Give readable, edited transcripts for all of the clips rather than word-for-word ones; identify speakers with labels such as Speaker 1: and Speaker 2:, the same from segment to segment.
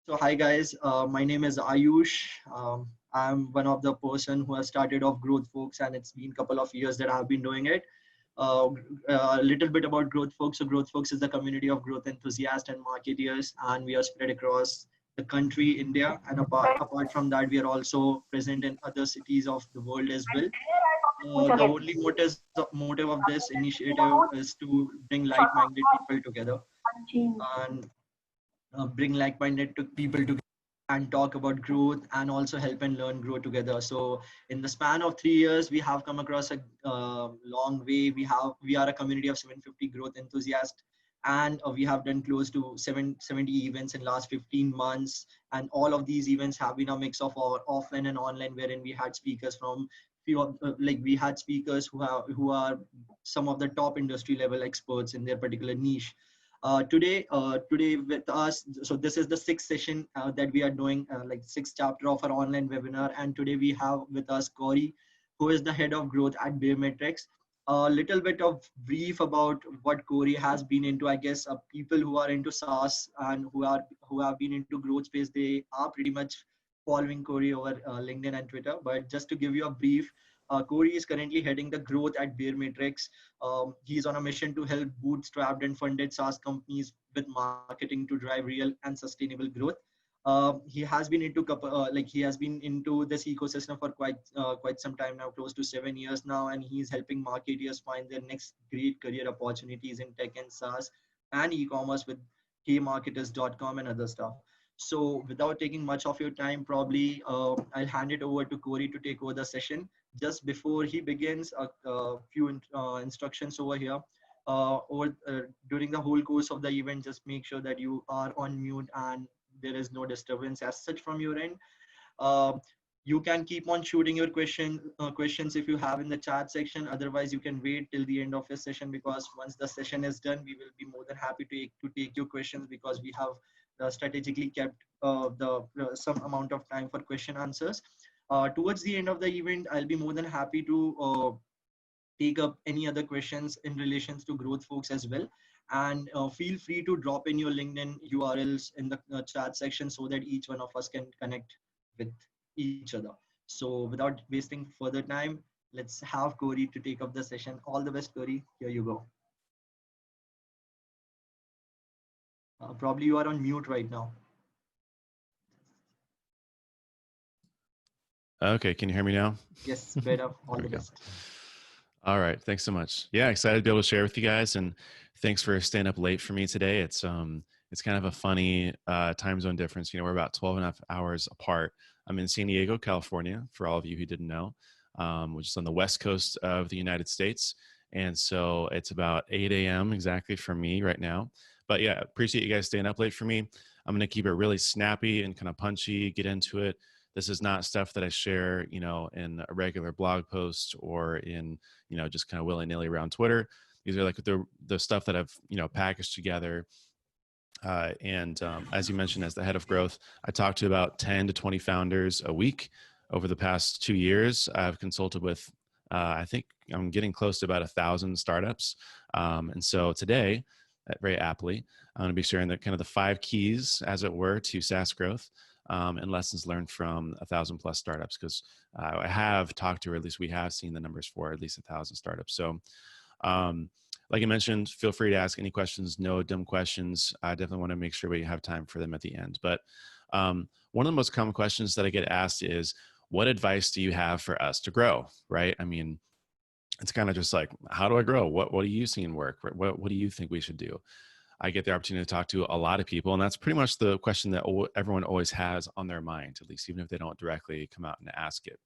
Speaker 1: So hi guys, my name is Ayush. I'm one of the person who has started off Growth Folks, and it's been a couple of years that I've been doing it. Uh, a little bit about Growth Folks. So Growth Folks is the community of growth enthusiasts and marketeers, and we are spread across the country, India, and apart from that, we are also present in other cities of the world as well. The only motive of this initiative is to bring like-minded people together and bring like-minded people together and talk about growth and also help and learn grow together. So in the span of 3 years we have come across a long way. We are a community of 750 growth enthusiasts, and we have done close to 770 events in last 15 months, and all of these events have been a mix of our offline and online, wherein we had speakers from we had speakers who are some of the top industry level experts in their particular niche. Today with us, so this is the sixth session that we are doing, like sixth chapter of our online webinar. And today we have with us Corey, who is the head of growth at Baremetrics. A little bit of brief about what Corey has been into. I guess people who are into SaaS and who have been into growth space, they are pretty much following Corey over LinkedIn and Twitter. But just to give you a brief, Corey is currently heading the growth at Baremetrics. He's on a mission to help bootstrapped and funded SaaS companies with marketing to drive real and sustainable growth. He has been into he has been into this ecosystem for quite some time now, close to 7 years now, and he's helping marketers find their next great career opportunities in tech and SaaS and e-commerce with kmarketers.com and other stuff. So without taking much of your time, probably I'll hand it over to Corey to take over the session. Just before he begins, a few instructions over here. During the whole course of the event, just make sure that you are on mute and there is no disturbance as such from your end. Uh, you can keep on shooting your questions if you have in the chat section. Otherwise, you can wait till the end of your session, because once the session is done, we will be more than happy to take your questions, because we have strategically kept some amount of time for question answers. Towards the end of the event, I'll be more than happy to take up any other questions in relations to growth folks as well. And feel free to drop in your LinkedIn URLs in the chat section so that each one of us can connect with each other. So without wasting further time, let's have Corey to take up the session. All the best, Corey. Here you go. Probably you are on mute right now.
Speaker 2: Okay, can you hear me now?
Speaker 1: Yes, better. All the best.
Speaker 2: All right, thanks so much. Yeah, excited to be able to share with you guys, and thanks for staying up late for me today. It's kind of a funny time zone difference. You know, we're about 12 and a half hours apart. I'm in San Diego, California, for all of you who didn't know, which is on the west coast of the United States. And so it's about 8 a.m. exactly for me right now. But yeah, appreciate you guys staying up late for me. I'm going to keep it really snappy and kind of punchy, get into it. This is not stuff that I share, you know, in a regular blog post or in, you know, just kind of willy-nilly around Twitter. These are like the stuff that I've, you know, packaged together. As you mentioned, as the head of growth, I talk to about 10 to 20 founders a week. Over the past 2 years, I've consulted with, I think I'm getting close to about 1,000 startups. And so today, very aptly, I'm going to be sharing the kind of the 5 keys, as it were, to SaaS growth. And lessons learned from 1,000+ startups, because I have talked to, or at least we have seen the numbers for at least 1,000 startups. So like I mentioned, feel free to ask any questions, no dumb questions. I definitely want to make sure we have time for them at the end. But one of the most common questions that I get asked is, what advice do you have for us to grow, right? I mean, it's kind of just like, how do I grow? What are you seeing work? What do you think we should do? I get the opportunity to talk to a lot of people, and that's pretty much the question that everyone always has on their mind, at least even if they don't directly come out and ask it.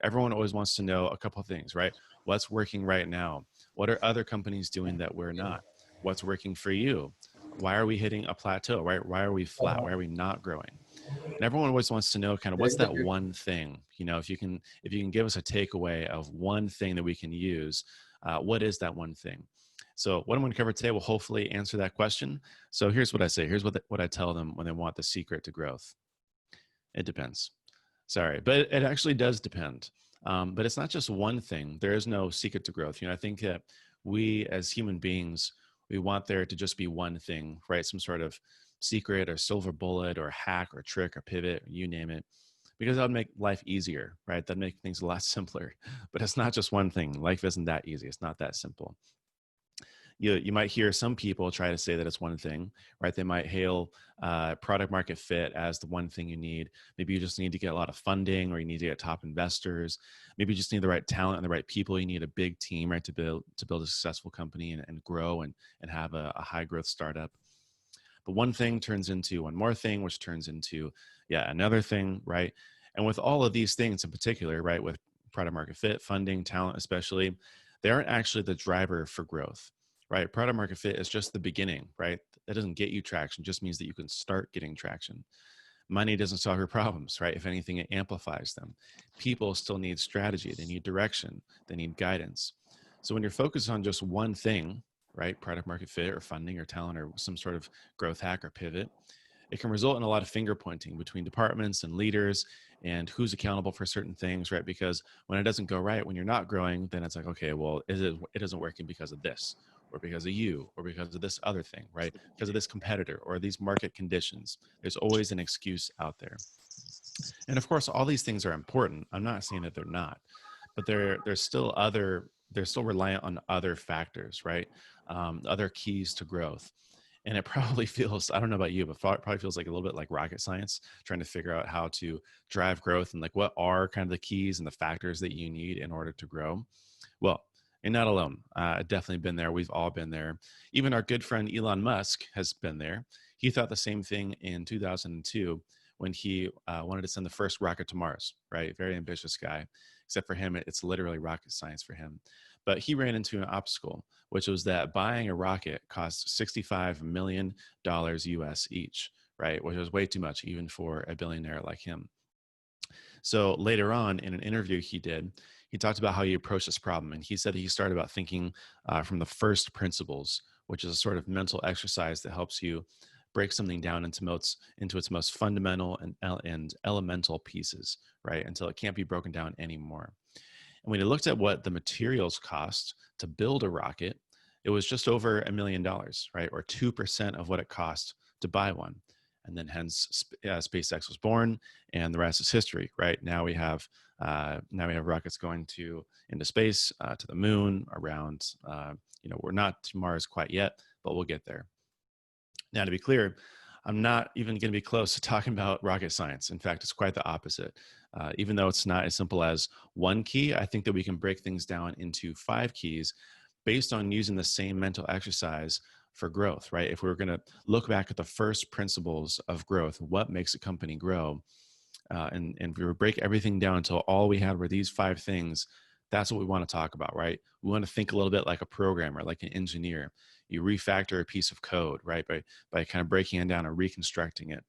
Speaker 2: Everyone always wants to know a couple of things, right? What's working right now? What are other companies doing that we're not? What's working for you? Why are we hitting a plateau, right? Why are we flat? Why are we not growing? And everyone always wants to know kind of what's that one thing, you know, if you can give us a takeaway of one thing that we can use, what is that one thing? So what I'm going to cover today will hopefully answer that question. So here's what I say. Here's what I tell them when they want the secret to growth. It depends. Sorry, but it actually does depend. But it's not just one thing. There is no secret to growth. You know, I think that we as human beings, we want there to just be one thing, right? Some sort of secret or silver bullet or hack or trick or pivot, you name it, because that would make life easier, right? That'd make things a lot simpler. But it's not just one thing. Life isn't that easy. It's not that simple. You might hear some people try to say that it's one thing, right? They might hail product market fit as the one thing you need. Maybe you just need to get a lot of funding, or you need to get top investors. Maybe you just need the right talent and the right people. You need a big team, right, to build a successful company and grow and have a high growth startup. But one thing turns into one more thing, which turns into another thing, right? And with all of these things in particular, right, with product market fit, funding, talent especially, they aren't actually the driver for growth, right? Product market fit is just the beginning, right? That doesn't get you traction, just means that you can start getting traction. Money doesn't solve your problems, right? If anything, it amplifies them. People still need strategy. They need direction. They need guidance. So when you're focused on just one thing, right, product market fit or funding or talent or some sort of growth hack or pivot, it can result in a lot of finger pointing between departments and leaders and who's accountable for certain things, right? Because when it doesn't go right, when you're not growing, then it's like, okay, well, it isn't working because of this, or because of you, or because of this other thing, right? Because of this competitor or these market conditions. There's always an excuse out there. And of course, all these things are important. I'm not saying that they're not, but they're still reliant on other factors, right? Other keys to growth. And it probably feels, I don't know about you, but it probably feels like a little bit like rocket science, trying to figure out how to drive growth and like what are kind of the keys and the factors that you need in order to grow. Well, you're not alone. I've definitely been there. We've all been there. Even our good friend Elon Musk has been there. He thought the same thing in 2002 when he wanted to send the first rocket to Mars, right? Very ambitious guy. Except for him, it's literally rocket science for him. But he ran into an obstacle, which was that buying a rocket cost $65 million US each, right? Which was way too much, even for a billionaire like him. So later on in an interview he did, he talked about how he approached this problem. And he said he started about thinking from the first principles, which is a sort of mental exercise that helps you break something down into its most fundamental and elemental pieces, right? Until it can't be broken down anymore. And when he looked at what the materials cost to build a rocket, it was just over $1 million, right? Or 2% of what it cost to buy one. And then hence SpaceX was born, and the rest is history, right? Now we have rockets going into space, to the moon, around, we're not to Mars quite yet, but we'll get there. Now, to be clear, I'm not even going to be close to talking about rocket science. In fact, it's quite the opposite. Even though it's not as simple as one key, I think that we can break things down into 5 keys based on using the same mental exercise for growth, right? If we were going to look back at the first principles of growth, what makes a company grow, and if we were to break everything down until all we had were these 5 things, that's what we want to talk about, right? We want to think a little bit like a programmer, like an engineer. You refactor a piece of code, right? By kind of breaking it down and reconstructing it.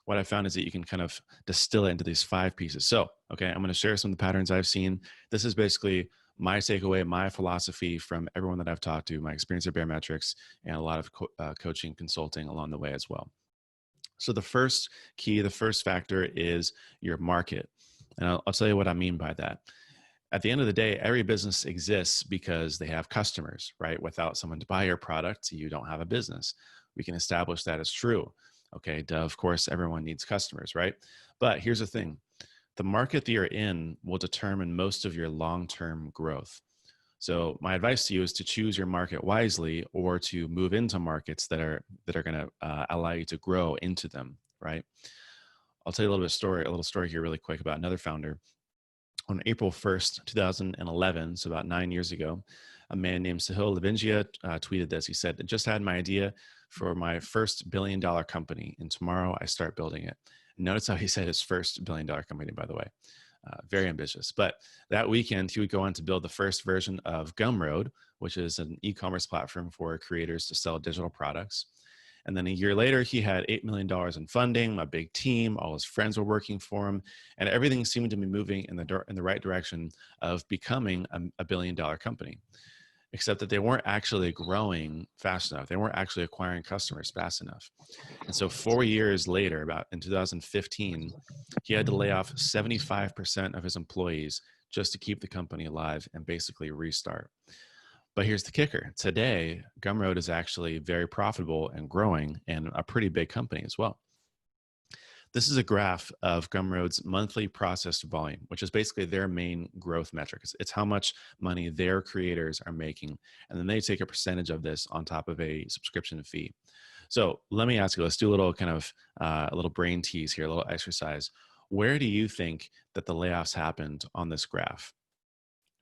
Speaker 2: What I found is that you can kind of distill it into these 5 pieces. So, okay, I'm going to share some of the patterns I've seen. This is basically my takeaway, my philosophy from everyone that I've talked to, my experience at Baremetrics, and a lot of coaching, consulting along the way as well. So the first key, the first factor is your market. And I'll tell you what I mean by that. At the end of the day, every business exists because they have customers, right? Without someone to buy your product, you don't have a business. We can establish that as true. Okay, duh, of course, everyone needs customers, right? But here's the thing. The market that you're in will determine most of your long-term growth. So my advice to you is to choose your market wisely, or to move into markets that are going to allow you to grow into them, right? I'll tell you a little story here really quick about another founder. On April 1st, 2011, so about 9 years ago, a man named Sahil Lavingia tweeted this. He said, "I just had my idea for my first $1 billion company, and tomorrow I start building it." Notice how he said his first $1 billion company, by the way. Very ambitious. But that weekend, he would go on to build the first version of Gumroad, which is an e-commerce platform for creators to sell digital products. And then a year later, he had $8 million in funding, a big team, all his friends were working for him, and everything seemed to be moving in the right direction of becoming a $1 billion company. Except that they weren't actually growing fast enough. They weren't actually acquiring customers fast enough. And so 4 years later, about in 2015, he had to lay off 75% of his employees just to keep the company alive and basically restart. But here's the kicker. Today, Gumroad is actually very profitable and growing and a pretty big company as well. This is a graph of Gumroad's monthly processed volume, which is basically their main growth metric. It's how much money their creators are making. And then they take a percentage of this on top of a subscription fee. So let me ask you, let's do a little kind of a little brain tease here, a little exercise. Where do you think that the layoffs happened on this graph?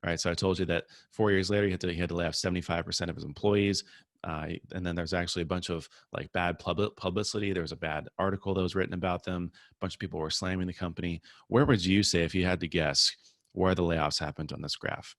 Speaker 2: Right. So I told you that 4 years later, he had to lay off 75% of his employees. And then there's actually a bunch of like bad publicity. There was a bad article that was written about them. A bunch of people were slamming the company. Where would you say, if you had to guess, where the layoffs happened on this graph?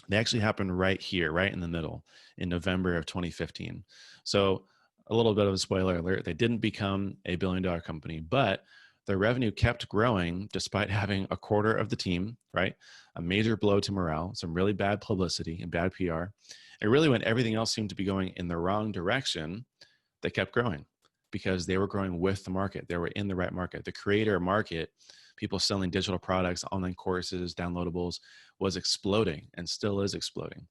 Speaker 2: They actually happened right here, right in the middle, in November of 2015. So a little bit of a spoiler alert, they didn't become a billion-dollar company, but their revenue kept growing despite having a quarter of the team, right? A major blow to morale, some really bad publicity and bad PR. And really, when everything else seemed to be going in the wrong direction, they kept growing because they were growing with the market. They were in the right market. The creator market, people selling digital products, online courses, downloadables, was exploding and still is exploding.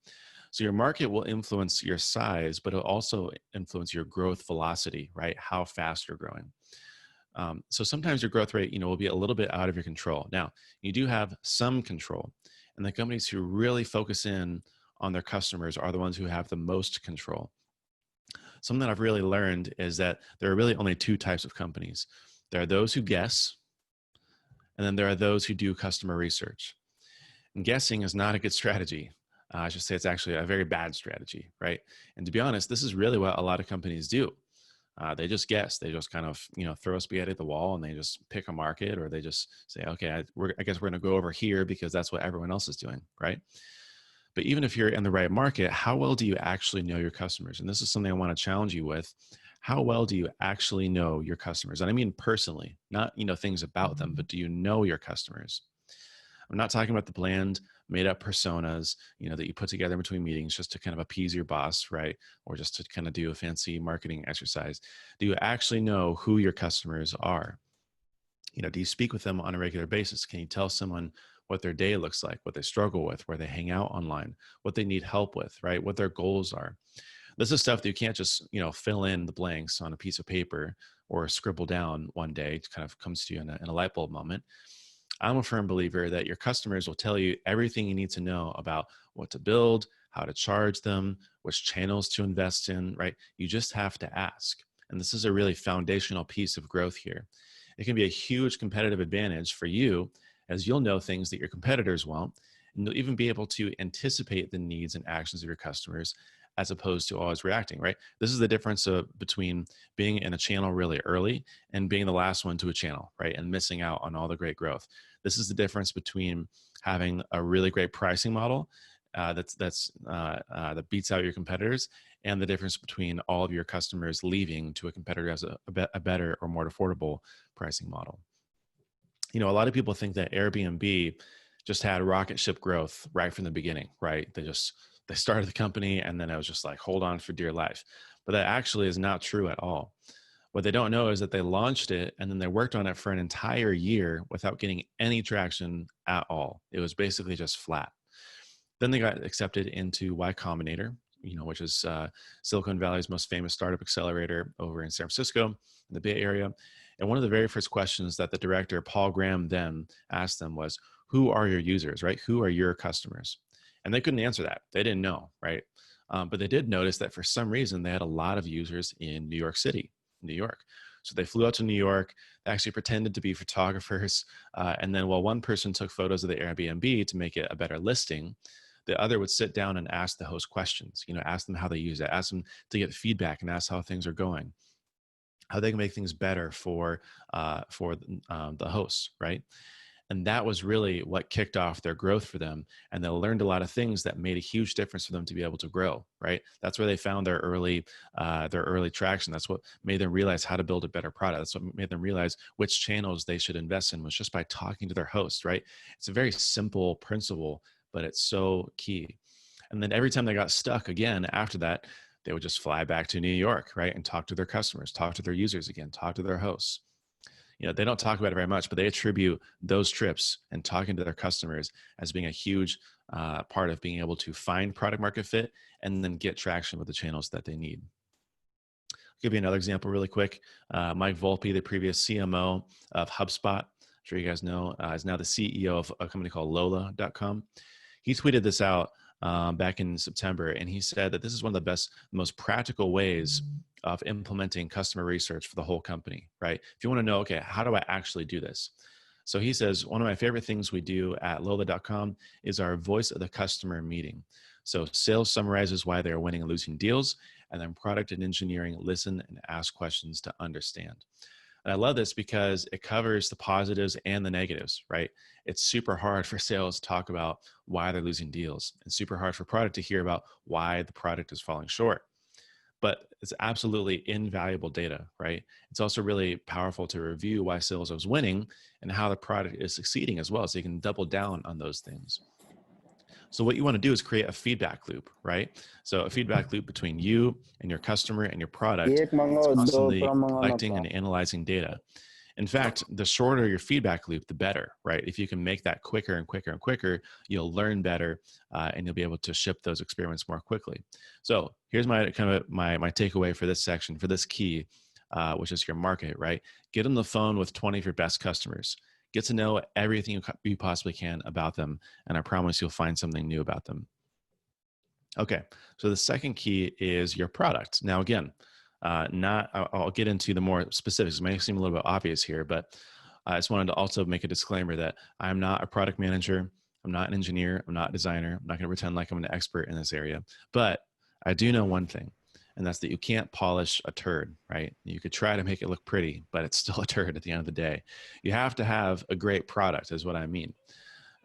Speaker 2: So your market will influence your size, but it'll also influence your growth velocity, right? How fast you're growing. So sometimes your growth rate, will be a little bit out of your control. Now, you do have some control, and the companies who really focus in on their customers are the ones who have the most control. Something that I've really learned is that there are really only two types of companies. There are those who guess, and then there are those who do customer research. And guessing is not a good strategy. I should say it's actually a very bad strategy, right? And to be honest, this is really what a lot of companies do. They just guess. They just kind of, throw spaghetti at the wall and they just pick a market, or they just say, okay, I guess we're going to go over here because that's what everyone else is doing, right? But even if you're in the right market, how well do you actually know your customers? And this is something I want to challenge you with. How well do you actually know your customers? And I mean personally, not, things about them, but do you know your customers? I'm not talking about the bland, made up personas, that you put together in between meetings just to kind of appease your boss, right? Or just to kind of do a fancy marketing exercise. Do you actually know who your customers are? Do you speak with them on a regular basis? Can you tell someone what their day looks like, what they struggle with, where they hang out online, what they need help with, right? What their goals are? This is stuff that you can't just, fill in the blanks on a piece of paper or scribble down one day. It kind of comes to you in a light bulb moment. I'm a firm believer that your customers will tell you everything you need to know about what to build, how to charge them, which channels to invest in, right? You just have to ask. And this is a really foundational piece of growth here. It can be a huge competitive advantage for you, as you'll know things that your competitors won't, and you'll even be able to anticipate the needs and actions of your customers as opposed to always reacting, right? This is the difference between being in a channel really early and being the last one to a channel, right? And missing out on all the great growth. This is the difference between having a really great pricing model that beats out your competitors, and the difference between all of your customers leaving to a competitor who has a better or more affordable pricing model. A lot of people think that Airbnb just had rocket ship growth right from the beginning, right? They started the company and then it was just like, hold on for dear life. But that actually is not true at all. What they don't know is that they launched it and then they worked on it for an entire year without getting any traction at all. It was basically just flat. Then they got accepted into Y Combinator, which is Silicon Valley's most famous startup accelerator over in San Francisco, in the Bay Area. And one of the very first questions that the director, Paul Graham, then asked them was, who are your users, right? Who are your customers? And they couldn't answer that. They didn't know, right? But they did notice that for some reason, they had a lot of users in New York City, New York. So they flew out to New York, they actually pretended to be photographers. And then while one person took photos of the Airbnb to make it a better listing, the other would sit down and ask the host questions, ask them how they use it, ask them to get feedback and ask how things are going, how they can make things better for the hosts, right? And that was really what kicked off their growth for them. And they learned a lot of things that made a huge difference for them to be able to grow, right? That's where they found their early traction. That's what made them realize how to build a better product. That's what made them realize which channels they should invest in, was just by talking to their host, right? It's a very simple principle, but it's so key. And then every time they got stuck again after that, they would just fly back to New York, right? And talk to their customers, talk to their users again, talk to their hosts. They don't talk about it very much, but they attribute those trips and talking to their customers as being a huge part of being able to find product market fit and then get traction with the channels that they need. I'll give you another example really quick. Mike Volpe, the previous CMO of HubSpot, I'm sure you guys know, is now the CEO of a company called Lola.com. He tweeted this out back in September, and he said that this is one of the most practical ways of implementing customer research for the whole company, right? If you want to know, okay, how do I actually do this? So he says, one of my favorite things we do at Lola.com is our voice of the customer meeting. So sales summarizes why they're winning and losing deals, and then product and engineering listen and ask questions to understand. And I love this because it covers the positives and the negatives, right? It's super hard for sales to talk about why they're losing deals, and super hard for product to hear about why the product is falling short. But it's absolutely invaluable data, right? It's also really powerful to review why sales is winning and how the product is succeeding as well, so you can double down on those things. So what you want to do is create a feedback loop, right? So a feedback loop between you and your customer and your product that's constantly collecting and analyzing data. In fact, the shorter your feedback loop, the better, right? If you can make that quicker and quicker and quicker, you'll learn better, and you'll be able to ship those experiments more quickly. So here's my my takeaway for this section, for this key, which is your market, right? Get on the phone with 20 of your best customers. Get to know everything you possibly can about them, and I promise you'll find something new about them. Okay, so the second key is your product. Now, again, I'll get into the more specifics. It may seem a little bit obvious here, but I just wanted to also make a disclaimer that I'm not a product manager. I'm not an engineer. I'm not a designer. I'm not going to pretend like I'm an expert in this area. But I do know one thing, and that's that you can't polish a turd, right? You could try to make it look pretty, but it's still a turd at the end of the day. You have to have a great product, is what I mean.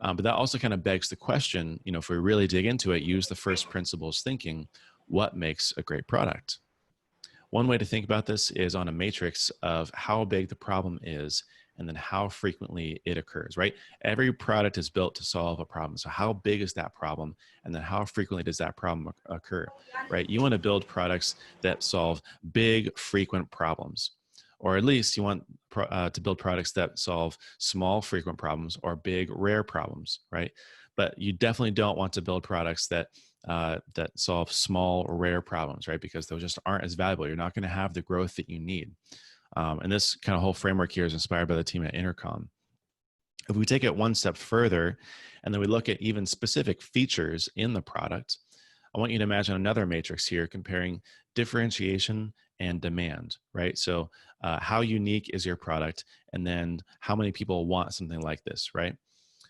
Speaker 2: But that also kind of begs the question, if we really dig into it, use the first principles thinking, what makes a great product? One way to think about this is on a matrix of how big the problem is and then how frequently it occurs, right? Every product is built to solve a problem. So how big is that problem? And then how frequently does that problem occur, right? You want to build products that solve big, frequent problems. Or at least you want to build products that solve small, frequent problems or big, rare problems, right? But you definitely don't want to build products that solve small or rare problems, right? Because those just aren't as valuable. You're not going to have the growth that you need. And this kind of whole framework here is inspired by the team at Intercom. If we take it one step further, and then we look at even specific features in the product, I want you to imagine another matrix here comparing differentiation and demand, right? So how unique is your product? And then how many people want something like this, right?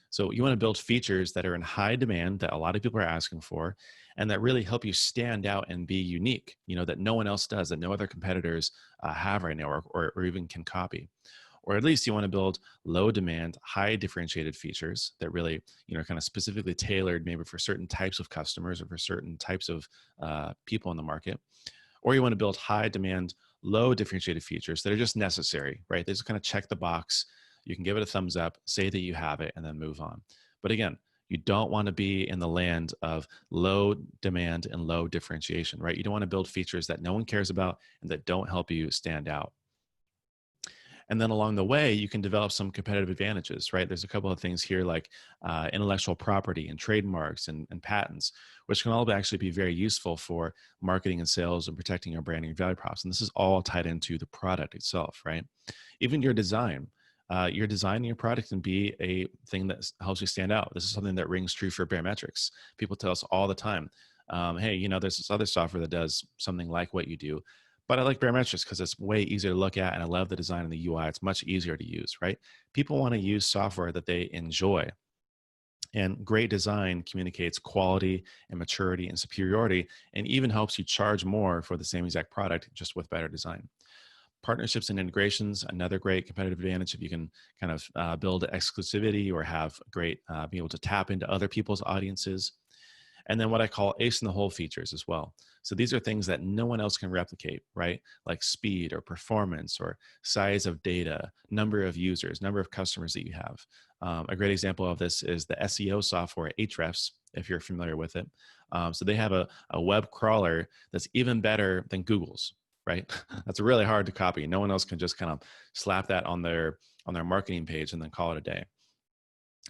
Speaker 2: So you want to build features that are in high demand that a lot of people are asking for, and that really help you stand out and be unique, that no one else does, that no other competitors have right now or even can copy. Or at least you want to build low demand, high differentiated features that really, kind of specifically tailored maybe for certain types of customers or for certain types of people in the market. Or you want to build high demand, low differentiated features that are just necessary, right? They just kind of check the box. You can give it a thumbs up, say that you have it, and then move on. But again, you don't want to be in the land of low demand and low differentiation, right? You don't want to build features that no one cares about and that don't help you stand out. And then along the way, you can develop some competitive advantages, right? There's a couple of things here like intellectual property and trademarks and patents, which can all actually be very useful for marketing and sales and protecting your branding and value props. And this is all tied into the product itself, right? Even your design. Your design and your product can be a thing that helps you stand out. This is something that rings true for Baremetrics. People tell us all the time, hey, there's this other software that does something like what you do. But I like Baremetrics because it's way easier to look at, and I love the design and the UI. It's much easier to use, right? People want to use software that they enjoy. And great design communicates quality and maturity and superiority, and even helps you charge more for the same exact product just with better design. Partnerships and integrations, another great competitive advantage if you can kind of build exclusivity or have great, be able to tap into other people's audiences. And then what I call ace in the hole features as well. So these are things that no one else can replicate, right? Like speed or performance or size of data, number of users, number of customers that you have. A great example of this is the SEO software Ahrefs, if you're familiar with it. So they have a web crawler that's even better than Google's, right? That's really hard to copy. No one else can just kind of slap that on their marketing page and then call it a day.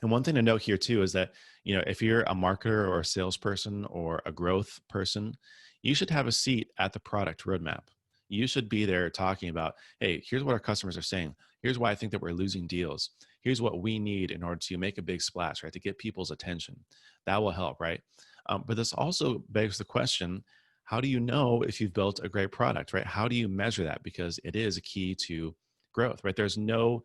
Speaker 2: And one thing to note here too is that, if you're a marketer or a salesperson or a growth person, you should have a seat at the product roadmap. You should be there talking about, hey, here's what our customers are saying. Here's why I think that we're losing deals. Here's what we need in order to make a big splash, right? To get people's attention. That will help, right? But this also begs the question, how do you know if you've built a great product, right? How do you measure that? Because it is a key to growth, right? There's no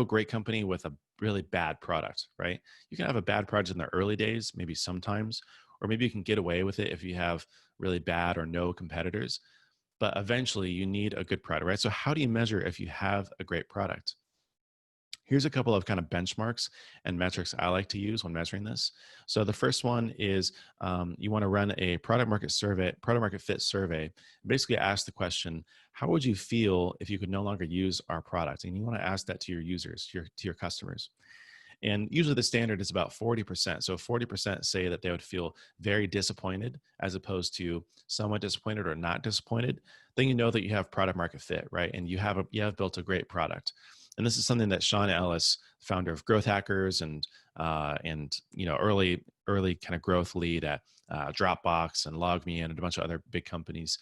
Speaker 2: great company with a really bad product, right? You can have a bad product in the early days, maybe sometimes, or maybe you can get away with it if you have really bad or no competitors. But eventually you need a good product, right? So how do you measure if you have a great product? Here's a couple of kind of benchmarks and metrics I like to use when measuring this. So the first one is you want to run a product market fit survey. Basically, ask the question: how would you feel if you could no longer use our product? And you want to ask that to your users, to your customers. And usually the standard is about 40%. So 40% say that they would feel very disappointed as opposed to somewhat disappointed or not disappointed. Then you know that you have product market fit, right? And you have built a great product. And this is something that Sean Ellis, founder of Growth Hackers and early kind of growth lead at Dropbox and LogMe and a bunch of other big companies.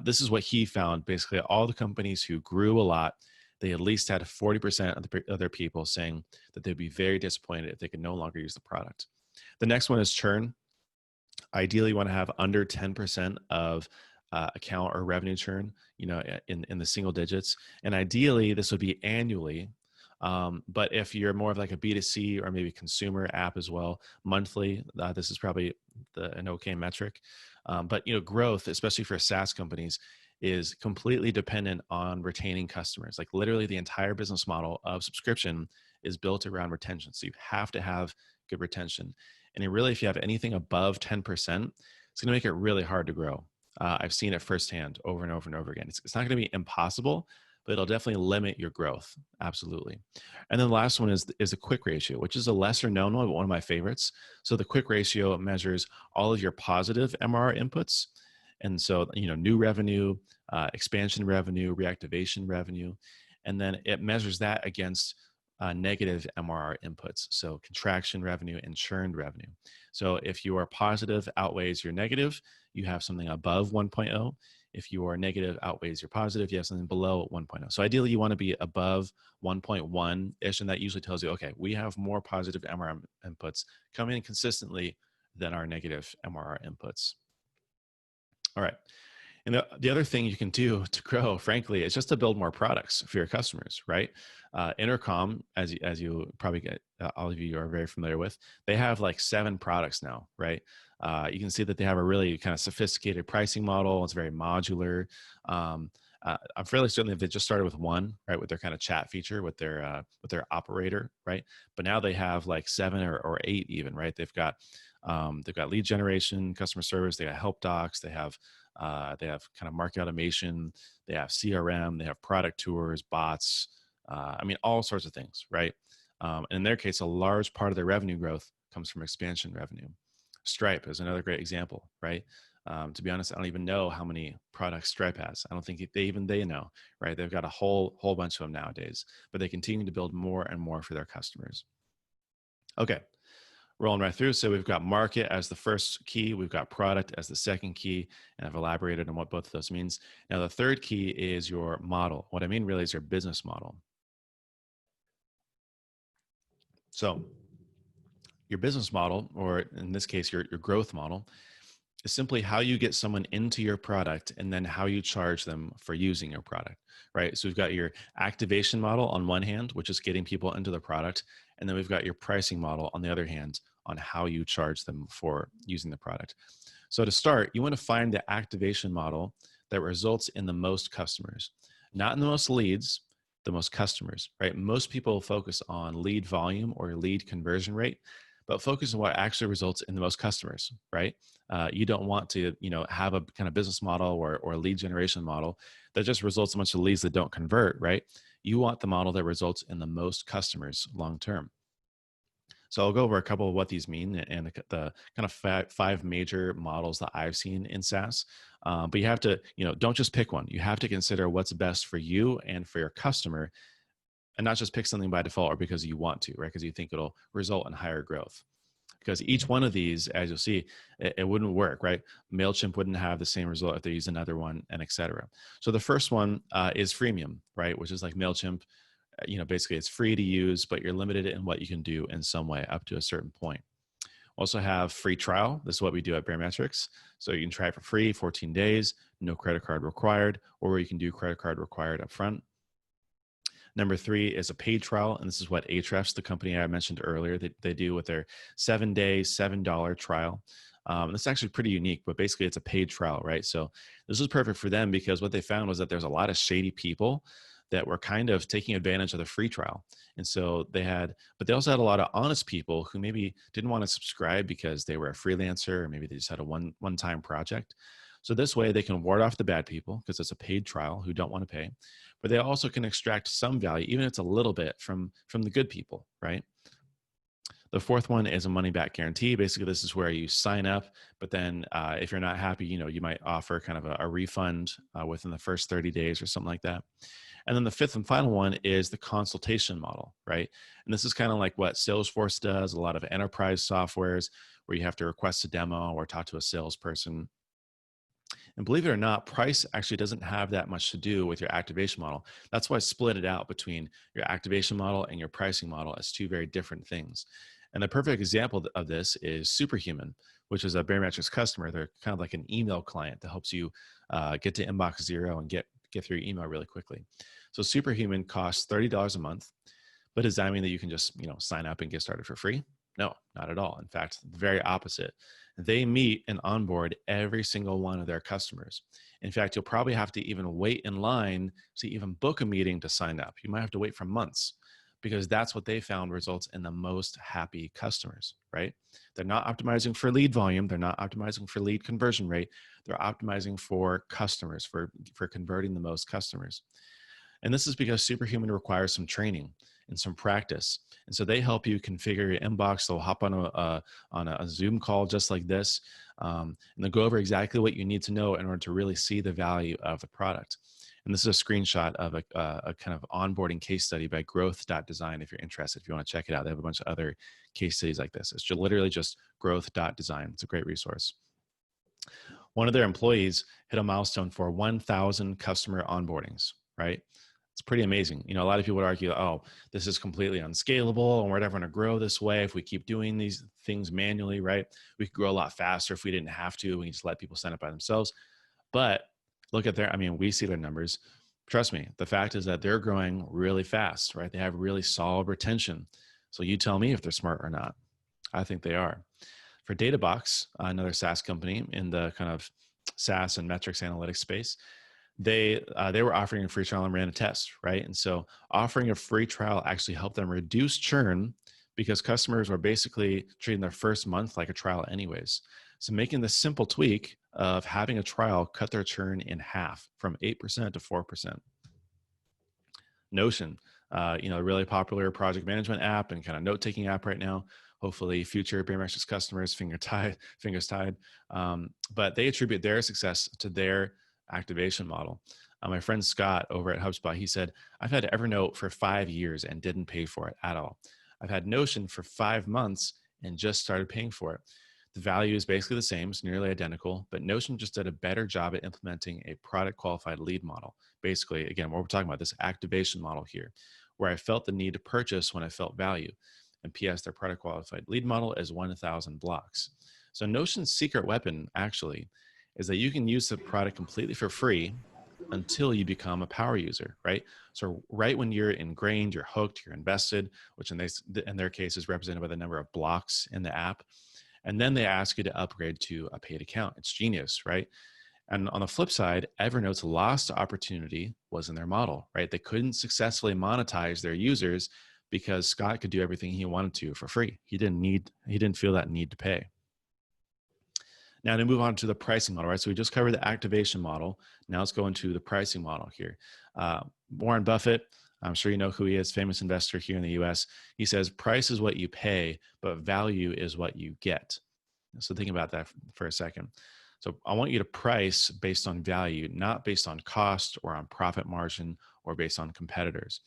Speaker 2: This is what he found. Basically, all the companies who grew a lot, they at least had 40% of their people saying that they'd be very disappointed if they could no longer use the product. The next one is churn. Ideally, you want to have under 10% of account or revenue churn, in the single digits. And ideally, this would be annually. But if you're more of like a B2C or maybe consumer app as well, monthly, this is probably an okay metric. But growth, especially for SaaS companies, is completely dependent on retaining customers. Like literally the entire business model of subscription is built around retention. So you have to have good retention. And really, if you have anything above 10%, it's going to make it really hard to grow. I've seen it firsthand over and over and over again. It's not going to be impossible, but it'll definitely limit your growth. Absolutely. And then the last one is a quick ratio, which is a lesser known one, but one of my favorites. So the quick ratio measures all of your positive MRR inputs. And so, new revenue, expansion revenue, reactivation revenue, and then it measures that against negative MRR inputs. So contraction revenue and churned revenue. So if your positive outweighs your negative, you have something above 1.0. If your negative outweighs your positive, you have something below 1.0. So ideally, you want to be above 1.1-ish, and that usually tells you, okay, we have more positive MRR inputs coming in consistently than our negative MRR inputs. All right. And the other thing you can do to grow, frankly, is just to build more products for your customers, right? Intercom, as you probably get, all of you are very familiar with, they have like 7 products now, right? You can see that they have a really kind of sophisticated pricing model. It's very modular. I'm fairly certain that they just started with 1, right, with their kind of chat feature with their operator, right? But now they have like 7 or 8 even, right? They've got lead generation, customer service, they got help docs, they have kind of market automation, they have CRM, they have product tours, bots, all sorts of things, right? And in their case, a large part of their revenue growth comes from expansion revenue. Stripe is another great example, right? To be honest, I don't even know how many products Stripe has. I don't think they know, right? They've got a whole bunch of them nowadays, but they continue to build more and more for their customers. Okay, rolling right through. So we've got market as the first key. We've got product as the second key. And I've elaborated on what both of those means. Now, the third key is your model. What I mean really is your business model. So your business model, or in this case, your growth model, is simply how you get someone into your product and then how you charge them for using your product, right? So we've got your activation model on one hand, which is getting people into the product. And then we've got your pricing model on the other hand on how you charge them for using the product. So to start, you want to find the activation model that results in the most customers, not in the most leads, the most customers, right? Most people focus on lead volume or lead conversion rate, but focus on what actually results in the most customers, right? You don't want to, have a kind of business model or a lead generation model that just results in a bunch of leads that don't convert, right? You want the model that results in the most customers long term. So I'll go over a couple of what these mean and the kind of 5 major models that I've seen in SaaS. But you have to, don't just pick one. You have to consider what's best for you and for your customer and not just pick something by default or because you want to, right? Because you think it'll result in higher growth. Because each one of these, as you'll see, it wouldn't work, right? MailChimp wouldn't have the same result if they use another one, and et cetera. So the first one is freemium, right? Which is like MailChimp. Basically it's free to use, but you're limited in what you can do in some way up to a certain point. Also have free trial. This is what we do at Baremetrics. So you can try it for free, 14 days, no credit card required, or you can do credit card required up front. Number 3 is a paid trial, and this is what Ahrefs, the company I mentioned earlier, they do with their 7-day, $7 trial. This is actually pretty unique, but basically it's a paid trial, right? So this is perfect for them because what they found was that there's a lot of shady people that were kind of taking advantage of the free trial. And so but they also had a lot of honest people who maybe didn't want to subscribe because they were a freelancer, or maybe they just had a one-time project. So this way they can ward off the bad people because it's a paid trial who don't want to pay, but they also can extract some value, even if it's a little bit from the good people, right? The fourth one is a money back guarantee. Basically, this is where you sign up, but then if you're not happy, you might offer kind of a refund within the first 30 days or something like that. And then the fifth and final one is the consultation model, right? And this is kind of like what Salesforce does, a lot of enterprise softwares where you have to request a demo or talk to a salesperson. And believe it or not, price actually doesn't have that much to do with your activation model. That's why I split it out between your activation model and your pricing model as two very different things. And the perfect example of this is Superhuman, which is a Baremetrics customer. They're kind of like an email client that helps you get to inbox zero and get through your email really quickly. So Superhuman costs $30 a month, but does that mean that you can just sign up and get started for free? No, not at all. In fact, the very opposite. They meet and onboard every single one of their customers. In fact, you'll probably have to even wait in line to even book a meeting to sign up. You might have to wait for months because that's what they found results in the most happy customers, right? They're not optimizing for lead volume. They're not optimizing for lead conversion rate. They're optimizing for customers, for converting the most customers. And this is because Superhuman requires some training and some practice. And so they help you configure your inbox. They'll hop on a Zoom call just like this, and they'll go over exactly what you need to know in order to really see the value of the product. And this is a screenshot of a kind of onboarding case study by growth.design. If you're interested, if you want to check it out, they have a bunch of other case studies like this. It's literally just growth.design. It's a great resource. One of their employees hit a milestone for 1,000 customer onboardings, right? It's pretty amazing. A lot of people would argue, oh, this is completely unscalable and we're never going to grow this way if we keep doing these things manually, right? We could grow a lot faster if we didn't have to. We can just let people sign up by themselves. But look at we see their numbers. Trust me, the fact is that they're growing really fast, right? They have really solid retention. So you tell me if they're smart or not. I think they are. For Databox, another SaaS company in the kind of SaaS and metrics analytics space, they were offering a free trial and ran a test, right? And so offering a free trial actually helped them reduce churn because customers were basically treating their first month like a trial anyways. So making the simple tweak of having a trial cut their churn in half from 8% to 4%. Notion, a really popular project management app and kind of note-taking app right now. Hopefully future Baremetrics customers, fingers tied. But they attribute their success to their activation model. My friend Scott over at HubSpot, he said, I've had Evernote for 5 years and didn't pay for it at all. I've had Notion for 5 months and just started paying for it. The value is basically the same, it's nearly identical, but Notion just did a better job at implementing a product qualified lead model. Basically, again, what we're talking about, this activation model here, where I felt the need to purchase when I felt value. And PS, their product qualified lead model is 1,000 blocks. So Notion's secret weapon actually is that you can use the product completely for free until you become a power user, right? So right when you're ingrained, you're hooked, you're invested, which in their case is represented by the number of blocks in the app. And then they ask you to upgrade to a paid account. It's genius, right? And on the flip side, Evernote's lost opportunity was in their model, right? They couldn't successfully monetize their users because Scott could do everything he wanted to for free. He didn't feel that need to pay. Now to move on to the pricing model, right? So we just covered the activation model. Now let's go into the pricing model here. Warren Buffett, I'm sure you know who he is, famous investor here in the US. He says, price is what you pay, but value is what you get. So think about that for a second. So I want you to price based on value, not based on cost or on profit margin or based on competitors.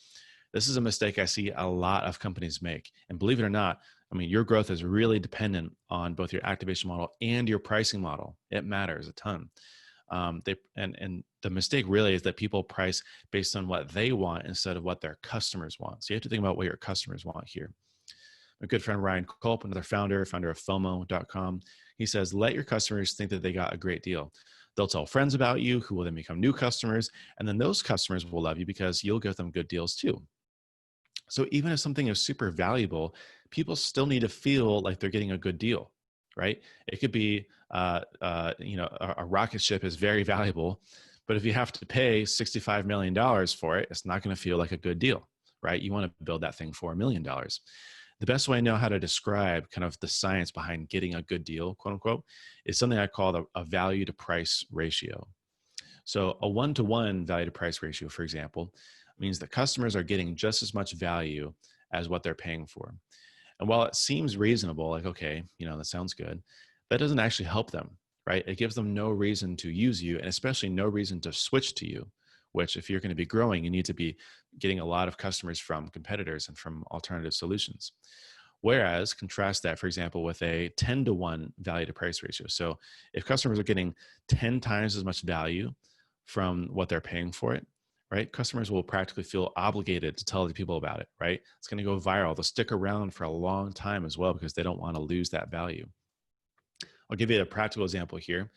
Speaker 2: This is a mistake I see a lot of companies make. And believe it or not, I mean, your growth is really dependent on both your activation model and your pricing model. It matters a ton. And the mistake really is that people price based on what they want instead of what their customers want. So you have to think about what your customers want here. My good friend Ryan Culp, another founder of FOMO.com, he says, let your customers think that they got a great deal. They'll tell friends about you, who will then become new customers, and then those customers will love you because you'll give them good deals too. So even if something is super valuable, people still need to feel like they're getting a good deal, right? It could be, a rocket ship is very valuable, but if you have to pay $65 million for it, it's not going to feel like a good deal, right? You want to build that thing for $1 million. The best way I know how to describe kind of the science behind getting a good deal, quote unquote, is something I call a value to price ratio. So a 1-to-1 value to price ratio, for example, means that customers are getting just as much value as what they're paying for. And while it seems reasonable, like, okay, that sounds good, that doesn't actually help them, right? It gives them no reason to use you, and especially no reason to switch to you, which if you're going to be growing, you need to be getting a lot of customers from competitors and from alternative solutions. Whereas contrast that, for example, with a 10-to-1 value to price ratio. So if customers are getting 10 times as much value from what they're paying for it, right? Customers will practically feel obligated to tell other people about it, right? It's going to go viral. They'll stick around for a long time as well because they don't want to lose that value. I'll give you a practical example here.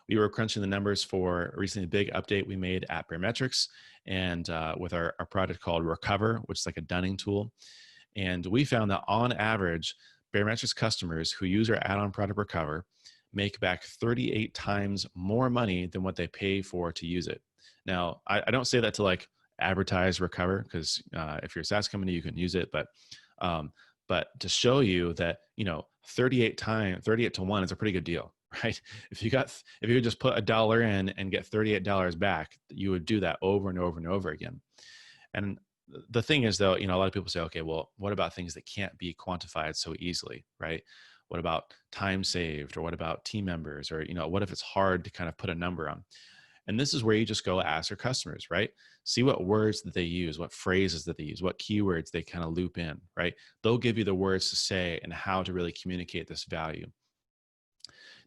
Speaker 2: We were crunching the numbers for a recently big update we made at Baremetrics and with our product called Recover, which is like a dunning tool. And we found that on average, Baremetrics customers who use our add-on product Recover make back 38 times more money than what they pay for to use it. Now, I don't say that to like advertise Recover because if you're a SaaS company, you can use it. But to show you that 38 to 1 is a pretty good deal, right? If you could just put $1 in and get $38 back, you would do that over and over and over again. And the thing is, though, a lot of people say, okay, well, what about things that can't be quantified so easily, right? What about time saved, or what about team members, or what if it's hard to kind of put a number on? And this is where you just go ask your customers, right? See what words that they use, what phrases that they use, what keywords they kind of loop in, right? They'll give you the words to say and how to really communicate this value.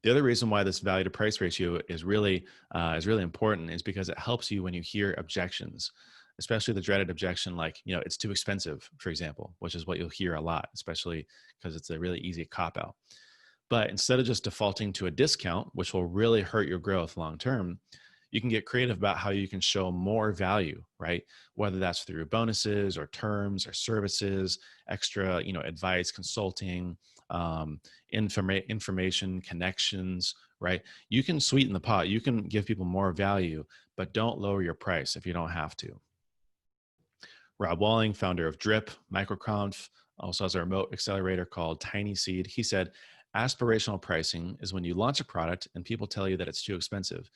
Speaker 2: The other reason why this value to price ratio is really important is because it helps you when you hear objections, especially the dreaded objection like, it's too expensive, for example, which is what you'll hear a lot, especially because it's a really easy cop out. But instead of just defaulting to a discount, which will really hurt your growth long term, you can get creative about how you can show more value, right? Whether that's through bonuses or terms or services, extra, advice, consulting, information, connections, right? You can sweeten the pot. You can give people more value, but don't lower your price if you don't have to. Rob Walling, founder of Drip, Microconf, also has a remote accelerator called Tiny Seed. He said, aspirational pricing is when you launch a product and people tell you that it's too expensive.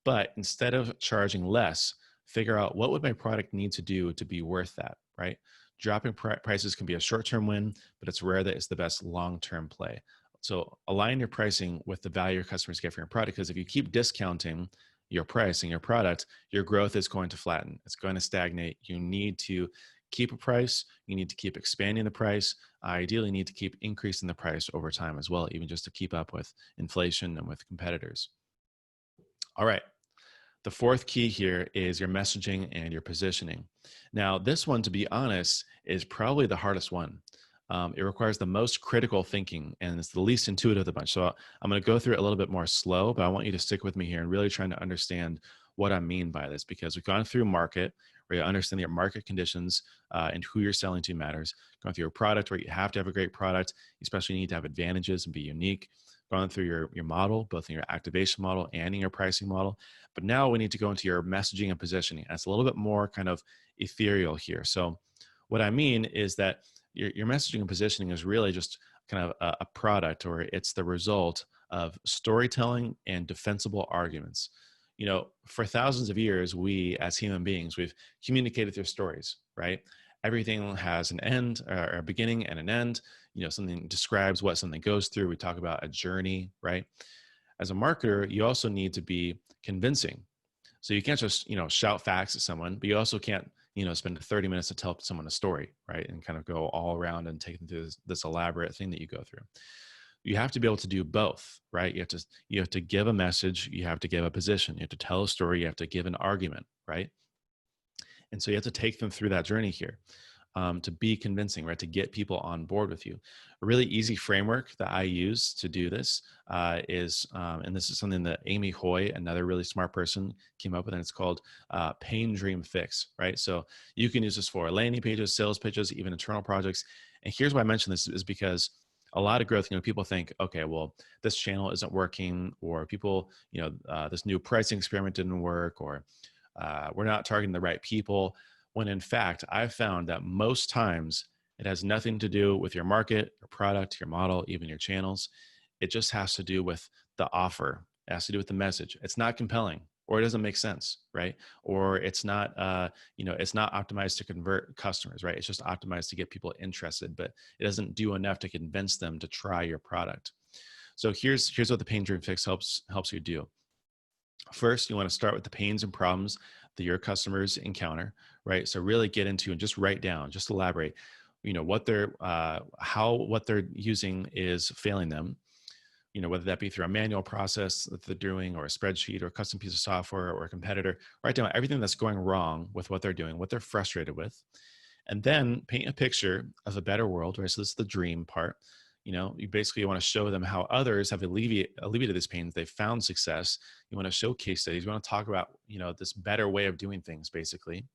Speaker 2: But instead of charging less, figure out what would my product need to do to be worth that, right? Dropping prices can be a short-term win, but it's rare that it's the best long-term play. So align your pricing with the value your customers get for your product, because if you keep discounting your price and your product, your growth is going to flatten. It's going to stagnate. You need to keep a price. You need to keep expanding the price. Ideally, you need to keep increasing the price over time as well, even just to keep up with inflation and with competitors. All right. The fourth key here is your messaging and your positioning. Now, this one, to be honest, is probably the hardest one. It requires the most critical thinking, and it's the least intuitive of the bunch. So I'm going to go through it a little bit more slow, but I want you to stick with me here and really trying to understand what I mean by this, because we've gone through market, where you understand your market conditions and who you're selling to matters. Going through your product, where you have to have a great product, you especially need to have advantages and be unique. Going through your model, both in your activation model and in your pricing model. But now we need to go into your messaging and positioning. And it's a little bit more kind of ethereal here. So what I mean is that your messaging and positioning is really just kind of a product, or it's the result of storytelling and defensible arguments. For thousands of years, we as human beings, we've communicated through stories, right? Everything has an end, or a beginning and an end. Something describes what something goes through. We talk about a journey, right? As a marketer, you also need to be convincing. So you can't just, shout facts at someone, but you also can't spend 30 minutes to tell someone a story, right? And kind of go all around and take them through this elaborate thing that you go through. You have to be able to do both, right? You have to give a message, you have to give a position, you have to tell a story, you have to give an argument, right? And so you have to take them through that journey here, to be convincing, right? To get people on board with you. A really easy framework that I use to do this is, and this is something that Amy Hoy, another really smart person, came up with, and it's called Pain Dream Fix, right? So you can use this for landing pages, sales pitches, even internal projects. And here's why I mention this is because a lot of growth, people think, okay, well, this channel isn't working, or people, this new pricing experiment didn't work, or we're not targeting the right people, when in fact, I've found that most times it has nothing to do with your market, your product, your model, even your channels. It just has to do with the offer. It has to do with the message. It's not compelling, or it doesn't make sense, right? Or it's not, it's not optimized to convert customers, right? It's just optimized to get people interested, but it doesn't do enough to convince them to try your product. So here's what the Pain Dream Fix helps you do. First, you want to start with the pains and problems that your customers encounter, right? So really get into and just write down, just elaborate, what they're, how what they're using is failing them, whether that be through a manual process that they're doing, or a spreadsheet, or a custom piece of software, or a competitor. Write down everything that's going wrong with what they're doing, what they're frustrated with, and then paint a picture of a better world, right? So this is the dream part. You basically want to show them how others have alleviated this pain. They've found success. You want to show case studies. You want to talk about, this better way of doing things, basically.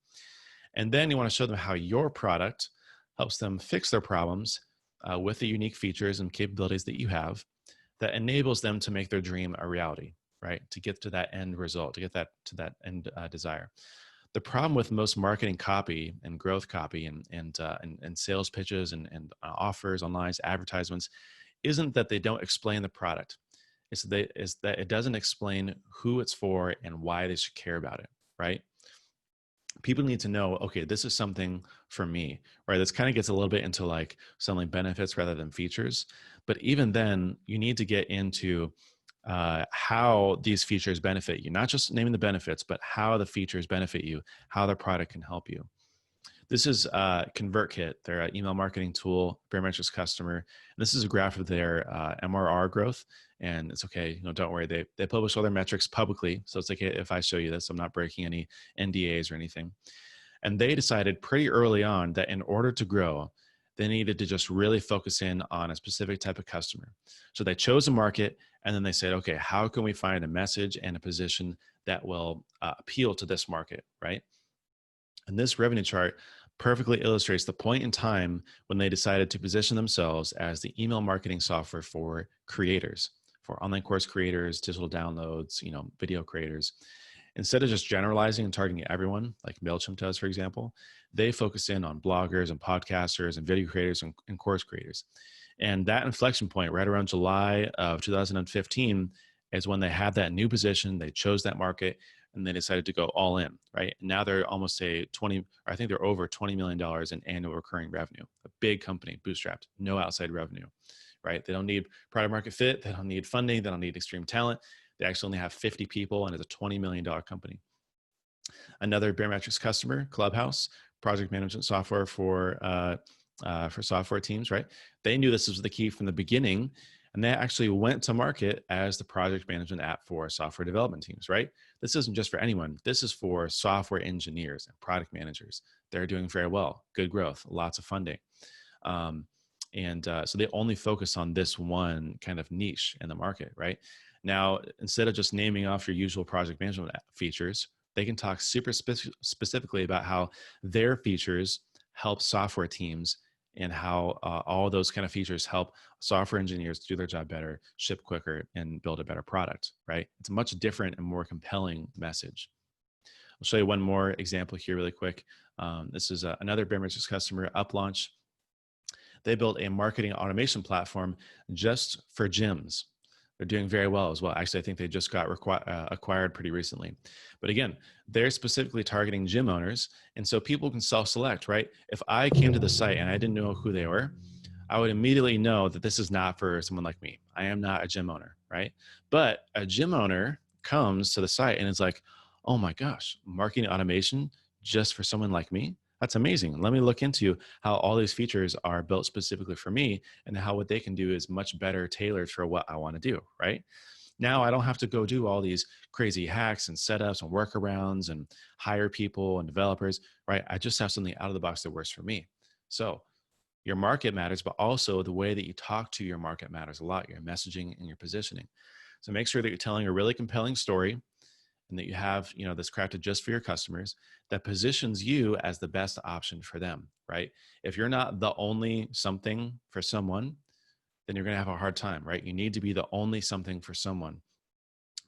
Speaker 2: And then you want to show them how your product helps them fix their problems with the unique features and capabilities that you have that enables them to make their dream a reality, right? To get to that end result, to get to that end desire. The problem with most marketing copy and growth copy and sales pitches and offers, online advertisements, isn't that they don't explain the product. It's that it doesn't explain who it's for and why they should care about it, right? People need to know, okay, this is something for me, right? This kind of gets a little bit into like selling benefits rather than features. But even then, you need to get into how these features benefit you, not just naming the benefits, but how the features benefit you, how the product can help you. This is ConvertKit, their email marketing tool, Baremetrics customer. And this is a graph of their MRR growth. And it's okay, don't worry. They publish all their metrics publicly. So it's okay if I show you this. I'm not breaking any NDAs or anything. And they decided pretty early on that in order to grow, they needed to just really focus in on a specific type of customer. So they chose a market, and then they said, okay, how can we find a message and a position that will appeal to this market, right? And this revenue chart perfectly illustrates the point in time when they decided to position themselves as the email marketing software for creators, for online course creators, digital downloads, video creators. Instead of just generalizing and targeting everyone, like MailChimp does, for example, they focus in on bloggers and podcasters and video creators and course creators. And that inflection point right around July of 2015 is when they had that new position, they chose that market, and they decided to go all in, right? Now they're almost I think they're over $20 million in annual recurring revenue. A big company, bootstrapped, no outside revenue, right? They don't need product market fit. They don't need funding. They don't need extreme talent. They actually only have 50 people, and it's a $20 million company. Another Baremetrics customer, Clubhouse, project management software for software teams, right? They knew this was the key from the beginning, and they actually went to market as the project management app for software development teams, right? This isn't just for anyone. This is for software engineers and product managers. They're doing very well, good growth, lots of funding. So they only focus on this one kind of niche in the market, right? Now, instead of just naming off your usual project management features, they can talk super specifically about how their features help software teams and how all those kind of features help software engineers do their job better, ship quicker, and build a better product, right? It's a much different and more compelling message. I'll show you one more example here really quick. This is another Baremetrics customer, UpLaunch. They built a marketing automation platform just for gyms. They're doing very well as well. Actually, I think they just got acquired pretty recently. But again, they're specifically targeting gym owners. And so people can self-select, right? If I came to the site and I didn't know who they were, I would immediately know that this is not for someone like me. I am not a gym owner, right? But a gym owner comes to the site and it's like, oh my gosh, marketing automation, just for someone like me? That's amazing. Let me look into how all these features are built specifically for me and how what they can do is much better tailored for what I want to do, right? Now I don't have to go do all these crazy hacks and setups and workarounds and hire people and developers, right? I just have something out of the box that works for me. So your market matters, but also the way that you talk to your market matters a lot, your messaging and your positioning. So make sure that you're telling a really compelling story and that you have, that's crafted just for your customers that positions you as the best option for them, right? If you're not the only something for someone, then you're going to have a hard time, right? You need to be the only something for someone.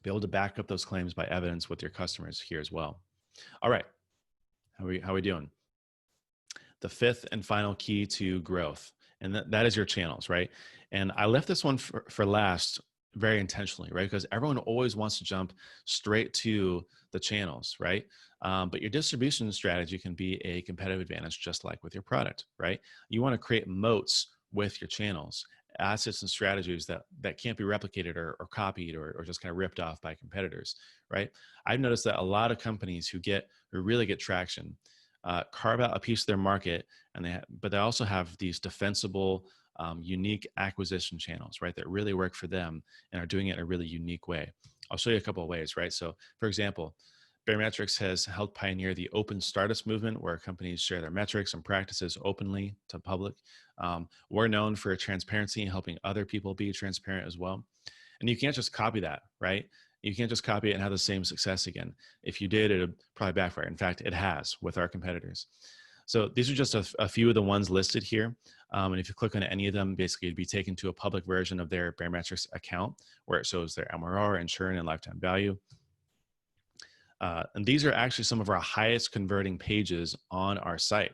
Speaker 2: Be able to back up those claims by evidence with your customers here as well. All right. How are we doing? The fifth and final key to growth, and that is your channels, right? And I left this one for last very intentionally, right? Because everyone always wants to jump straight to the channels, right? But your distribution strategy can be a competitive advantage, just like with your product, right? You want to create moats with your channels, assets and strategies that can't be replicated or copied or just kind of ripped off by competitors, right? I've noticed that a lot of companies who really get traction carve out a piece of their market, but they also have these defensible, unique acquisition channels, right, that really work for them and are doing it in a really unique way. I'll show you a couple of ways, right? So, for example, Baremetrics has helped pioneer the open startups movement, where companies share their metrics and practices openly to public. We're known for transparency and helping other people be transparent as well. And you can't just copy that, right? You can't just copy it and have the same success again. If you did, it would probably backfire. In fact, it has with our competitors. So these are just a few of the ones listed here. And if you click on any of them, basically you'd be taken to a public version of their Baremetrics account where it shows their MRR and churn and lifetime value. And these are actually some of our highest converting pages on our site.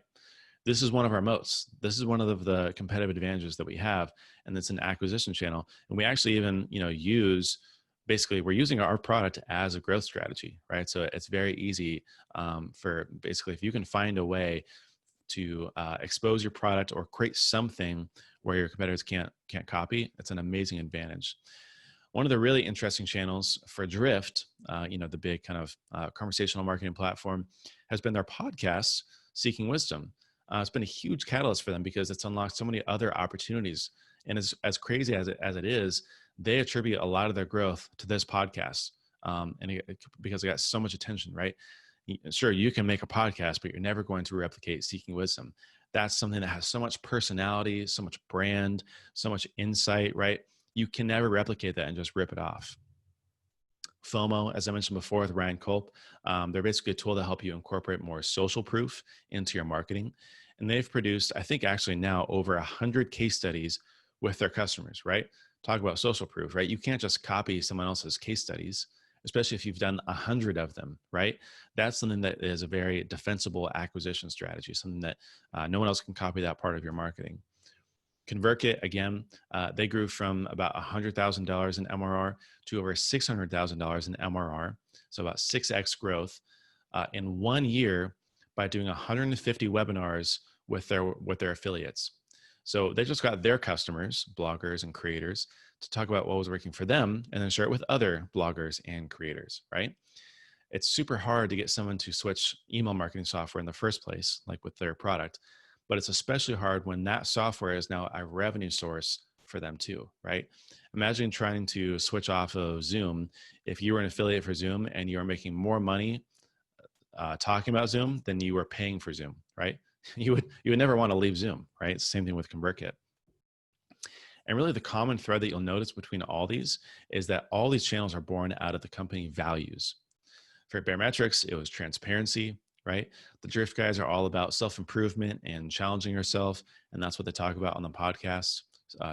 Speaker 2: This is one of our moats. This is one of the competitive advantages that we have, and it's an acquisition channel. And we actually even, we're using our product as a growth strategy, right? So it's very easy for basically, if you can find a way to expose your product or create something where your competitors can't copy, it's an amazing advantage. One of the really interesting channels for Drift, the big kind of conversational marketing platform, has been their podcast, Seeking Wisdom. It's been a huge catalyst for them because it's unlocked so many other opportunities. And as crazy as it is, they attribute a lot of their growth to this podcast, because it got so much attention, right? Sure, you can make a podcast, but you're never going to replicate Seeking Wisdom. That's something that has so much personality, so much brand, so much insight, right? You can never replicate that and just rip it off. FOMO, as I mentioned before with Ryan Culp, they're basically a tool to help you incorporate more social proof into your marketing. And they've produced, I think actually now over 100 case studies with their customers, right? Talk about social proof, right? You can't just copy someone else's case studies, especially if you've done 100 of them, right? That's something that is a very defensible acquisition strategy, something that no one else can copy that part of your marketing. ConvertKit, again, they grew from about $100,000 in MRR to over $600,000 in MRR, so about 6x growth in 1 year by doing 150 webinars with their affiliates. So they just got their customers, bloggers and creators, to talk about what was working for them and then share it with other bloggers and creators, right? It's super hard to get someone to switch email marketing software in the first place, like with their product. But it's especially hard when that software is now a revenue source for them too, right? Imagine trying to switch off of Zoom. If you were an affiliate for Zoom and you are making more money talking about Zoom than you were paying for Zoom, right? You would never want to leave Zoom, right? Same thing with ConvertKit. And really the common thread that you'll notice between all these is that all these channels are born out of the company values. For Baremetrics, it was transparency, right? The Drift guys are all about self-improvement and challenging yourself. And that's what they talk about on the podcast,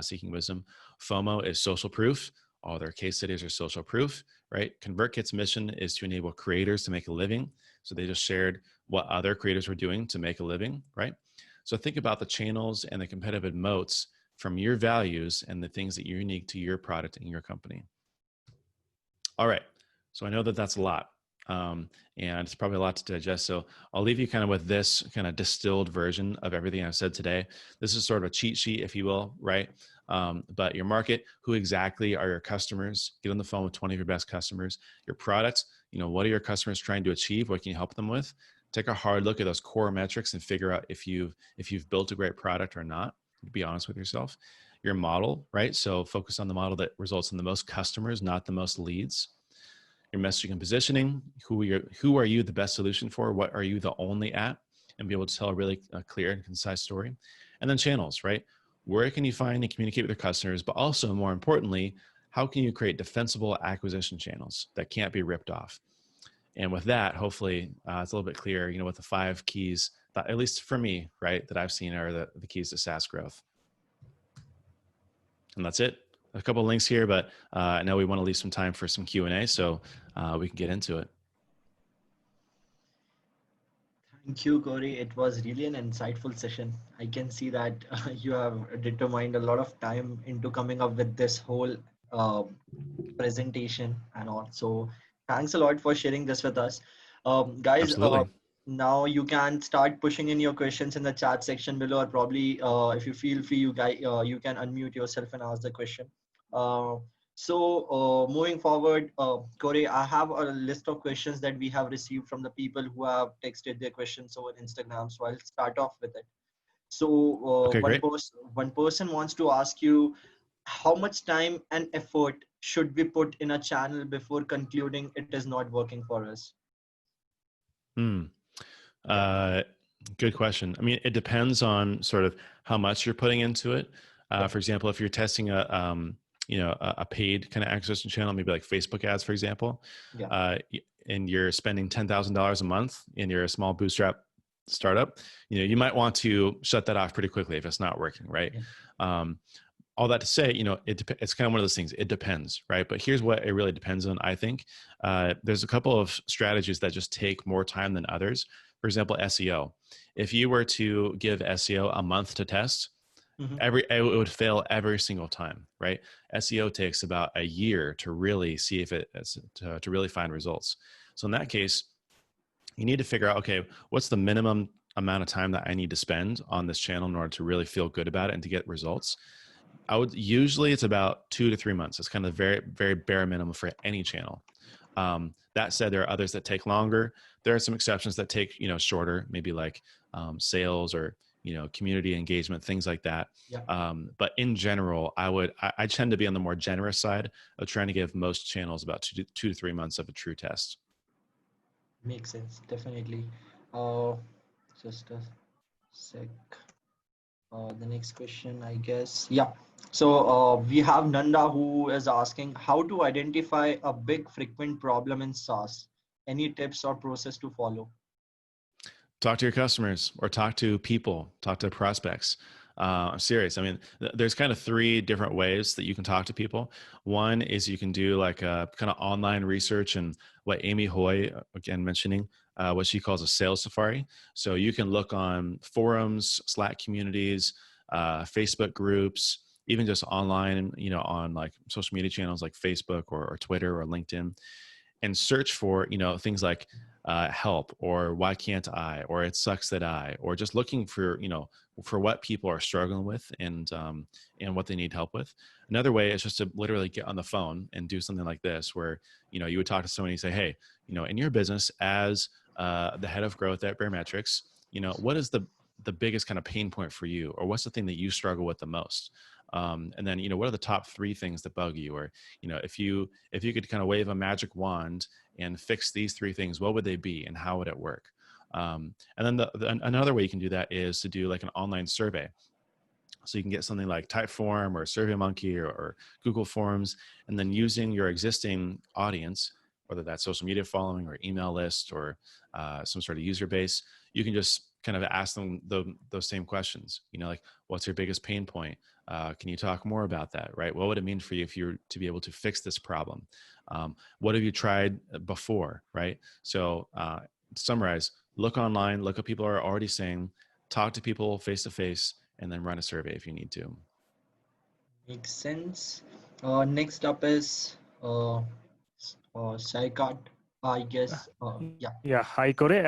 Speaker 2: Seeking Wisdom. FOMO is social proof. All their case studies are social proof, right? ConvertKit's mission is to enable creators to make a living. So they just shared what other creators were doing to make a living, right? So think about the channels and the competitive moats from your values and the things that are unique to your product and your company. All right. So I know that that's a lot. And it's probably a lot to digest. So I'll leave you kind of with this kind of distilled version of everything I've said today. This is sort of a cheat sheet, if you will, right? But your market, who exactly are your customers? Get on the phone with 20 of your best customers. Your products, what are your customers trying to achieve? What can you help them with? take a hard look at those core metrics and figure out if you've built a great product or not. Be honest with yourself. Your model, right? So focus on the model that results in the most customers, not the most leads. Your messaging and positioning, who are you the best solution for? What are you the only at? And be able to tell a really clear and concise story. And then channels, right? Where can you find and communicate with your customers? But also, more importantly, how can you create defensible acquisition channels that can't be ripped off? And with that, hopefully, it's a little bit clear, what the 5 keys, that, at least for me, right, that I've seen are the keys to SaaS growth. And that's it. A couple of links here, but I know we want to leave some time for some Q&A, so we can get into it.
Speaker 1: Thank you, Corey. It was really an insightful session. I can see that you have determined a lot of time into coming up with this whole uh, presentation and all. So thanks a lot for sharing this with us. Guys,
Speaker 2: Absolutely.
Speaker 1: now you can start pushing in your questions in the chat section below, or probably if you feel free, you can unmute yourself and ask the question. Uh, Moving forward, Corey, I have a list of questions that we have received from the people who have texted their questions over Instagram. So I'll start off with it. So
Speaker 2: Okay, great.
Speaker 1: one person wants to ask you, how much time and effort should we put in a channel before concluding it is not working for us?
Speaker 2: Good question. I mean, it depends on sort of how much you're putting into it. For example, if you're testing a paid kind of acquisition channel, maybe like Facebook ads, for example, and you're spending $10,000 a month and you're a small bootstrap startup, you might want to shut that off pretty quickly if it's not working, right? All that to say, it's kind of one of those things. It depends, right? But here's what it really depends on, I think. There's a couple of strategies that just take more time than others. For example, SEO. If you were to give SEO a month to test, it would fail every single time, right? SEO takes about a year to really see if to really find results. So in that case, you need to figure out, okay, what's the minimum amount of time that I need to spend on this channel in order to really feel good about it and to get results? Usually it's about 2 to 3 months. It's kind of very, very bare minimum for any channel. That said, there are others that take longer. There are some exceptions that take, shorter, maybe like sales or, community engagement, things like that. But in general, I tend to be on the more generous side of trying to give most channels about 2 to 3 months of a true test.
Speaker 1: Makes sense, definitely. Just a sec. The next question, I guess. So we have Nanda who is asking how to identify a big frequent problem in SaaS. Any tips or process to follow?
Speaker 2: Talk to your customers or talk to people, talk to prospects. I'm serious. I mean, there's kind of 3 different ways that you can talk to people. One is you can do like a kind of online research, and what Amy Hoy, again, mentioning, what she calls a sales safari. So you can look on forums, Slack communities, Facebook groups, even just online, on like social media channels like Facebook or Twitter or LinkedIn, and search for, things like help, or why can't I, or it sucks that I, or just looking for, for what people are struggling with and what they need help with. Another way is just to literally get on the phone and do something like this, where, you would talk to somebody and say, hey, in your business as the head of growth at Baremetrics, what is the biggest kind of pain point for you, or what's the thing that you struggle with the most? And then, what are the top 3 things that bug you? Or, if you could kind of wave a magic wand and fix these 3 things, what would they be and how would it work? And then another way you can do that is to do like an online survey. So you can get something like Typeform or SurveyMonkey or Google Forms, and then using your existing audience, whether that's social media following or email list or some sort of user base, you can just kind of ask them those same questions. Like, what's your biggest pain point? Can you talk more about that, right? What would it mean for you if you were to be able to fix this problem? What have you tried before, right? So to summarize, look online, look what people are already saying, talk to people face to face, and then run a survey if you need to.
Speaker 1: Makes sense. Next up is Saikat, I guess.
Speaker 3: Yeah. Hi, Corey.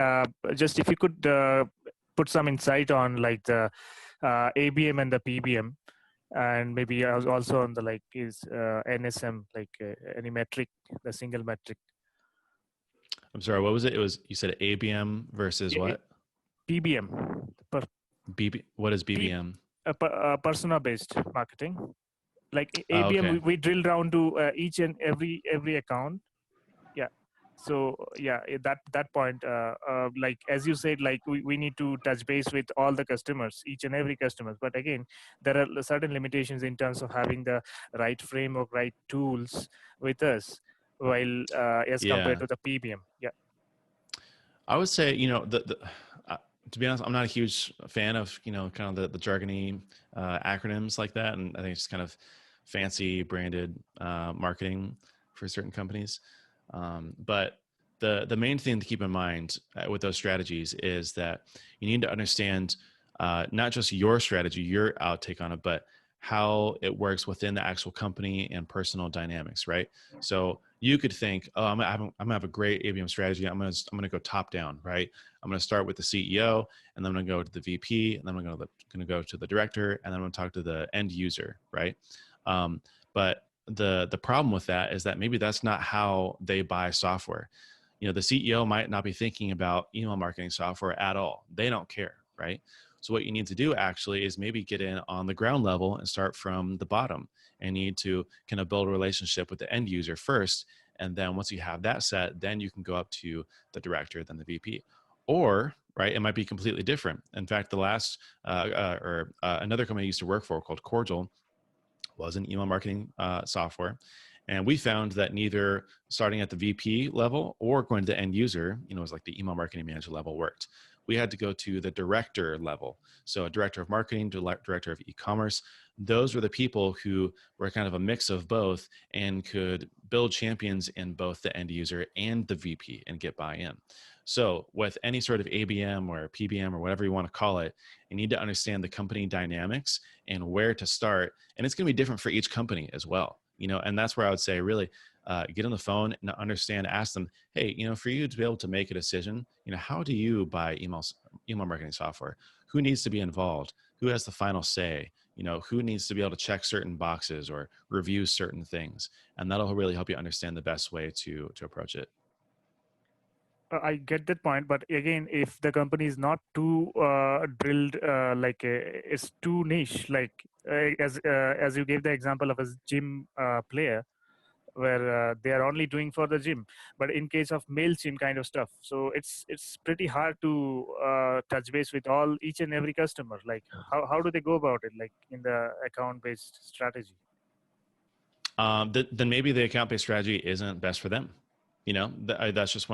Speaker 3: Just if you could put some insight on like the ABM and the PBM, and maybe also on the like is NSM, like any metric, the single metric.
Speaker 2: I'm sorry, what was it? It was, you said ABM versus what?
Speaker 3: PBM.
Speaker 2: What is BBM?
Speaker 3: Persona-based marketing. Like
Speaker 2: Oh,
Speaker 3: ABM,
Speaker 2: okay.
Speaker 3: we drill down to each and every account. Yeah. So yeah, that point, like as you said, like we need to touch base with all the customers, each and every customer. But again, there are certain limitations in terms of having the right framework, right tools with us, while as compared
Speaker 2: Yeah.
Speaker 3: to the PBM. Yeah.
Speaker 2: I would say, to be honest, I'm not a huge fan of, kind of the jargony acronyms like that. And I think it's just kind of fancy branded marketing for certain companies. But the main thing to keep in mind with those strategies is that you need to understand not just your strategy, your outtake on it, but how it works within the actual company and personal dynamics, right? So you could think, oh, I'm gonna have a great ABM strategy. I'm gonna go top down, right? I'm gonna start with the CEO, and then I'm gonna go to the VP, and then I'm gonna go to the director, and then I'm gonna talk to the end user, right? But the problem with that is that maybe that's not how they buy software. The CEO might not be thinking about email marketing software at all. They don't care, right? So what you need to do actually is maybe get in on the ground level and start from the bottom, and need to kind of build a relationship with the end user first. And then once you have that set, then you can go up to the director, then the VP. Or, right, it might be completely different. In fact, the last another company I used to work for called Cordial was an email marketing software. And we found that neither starting at the VP level or going to the end user, it was like the email marketing manager level, worked. We had to go to the director level. So a director of marketing, director of e-commerce. Those were the people who were kind of a mix of both and could build champions in both the end user and the VP and get buy-in. So with any sort of ABM or PBM or whatever you want to call it, you need to understand the company dynamics and where to start. And it's going to be different for each company as well. And that's where I would say really get on the phone and understand, ask them, hey, for you to be able to make a decision, how do you buy email marketing software? Who needs to be involved? Who has the final say? Who needs to be able to check certain boxes or review certain things? And that'll really help you understand the best way to approach it.
Speaker 3: I get that point, but again, if the company is not too drilled, it's too niche, like as you gave the example of a gym player, where they are only doing for the gym. But in case of MailChimp kind of stuff, so it's pretty hard to touch base with each and every customer. Like how do they go about it, like in the account-based strategy?
Speaker 2: Then maybe the account-based strategy isn't best for them. That's just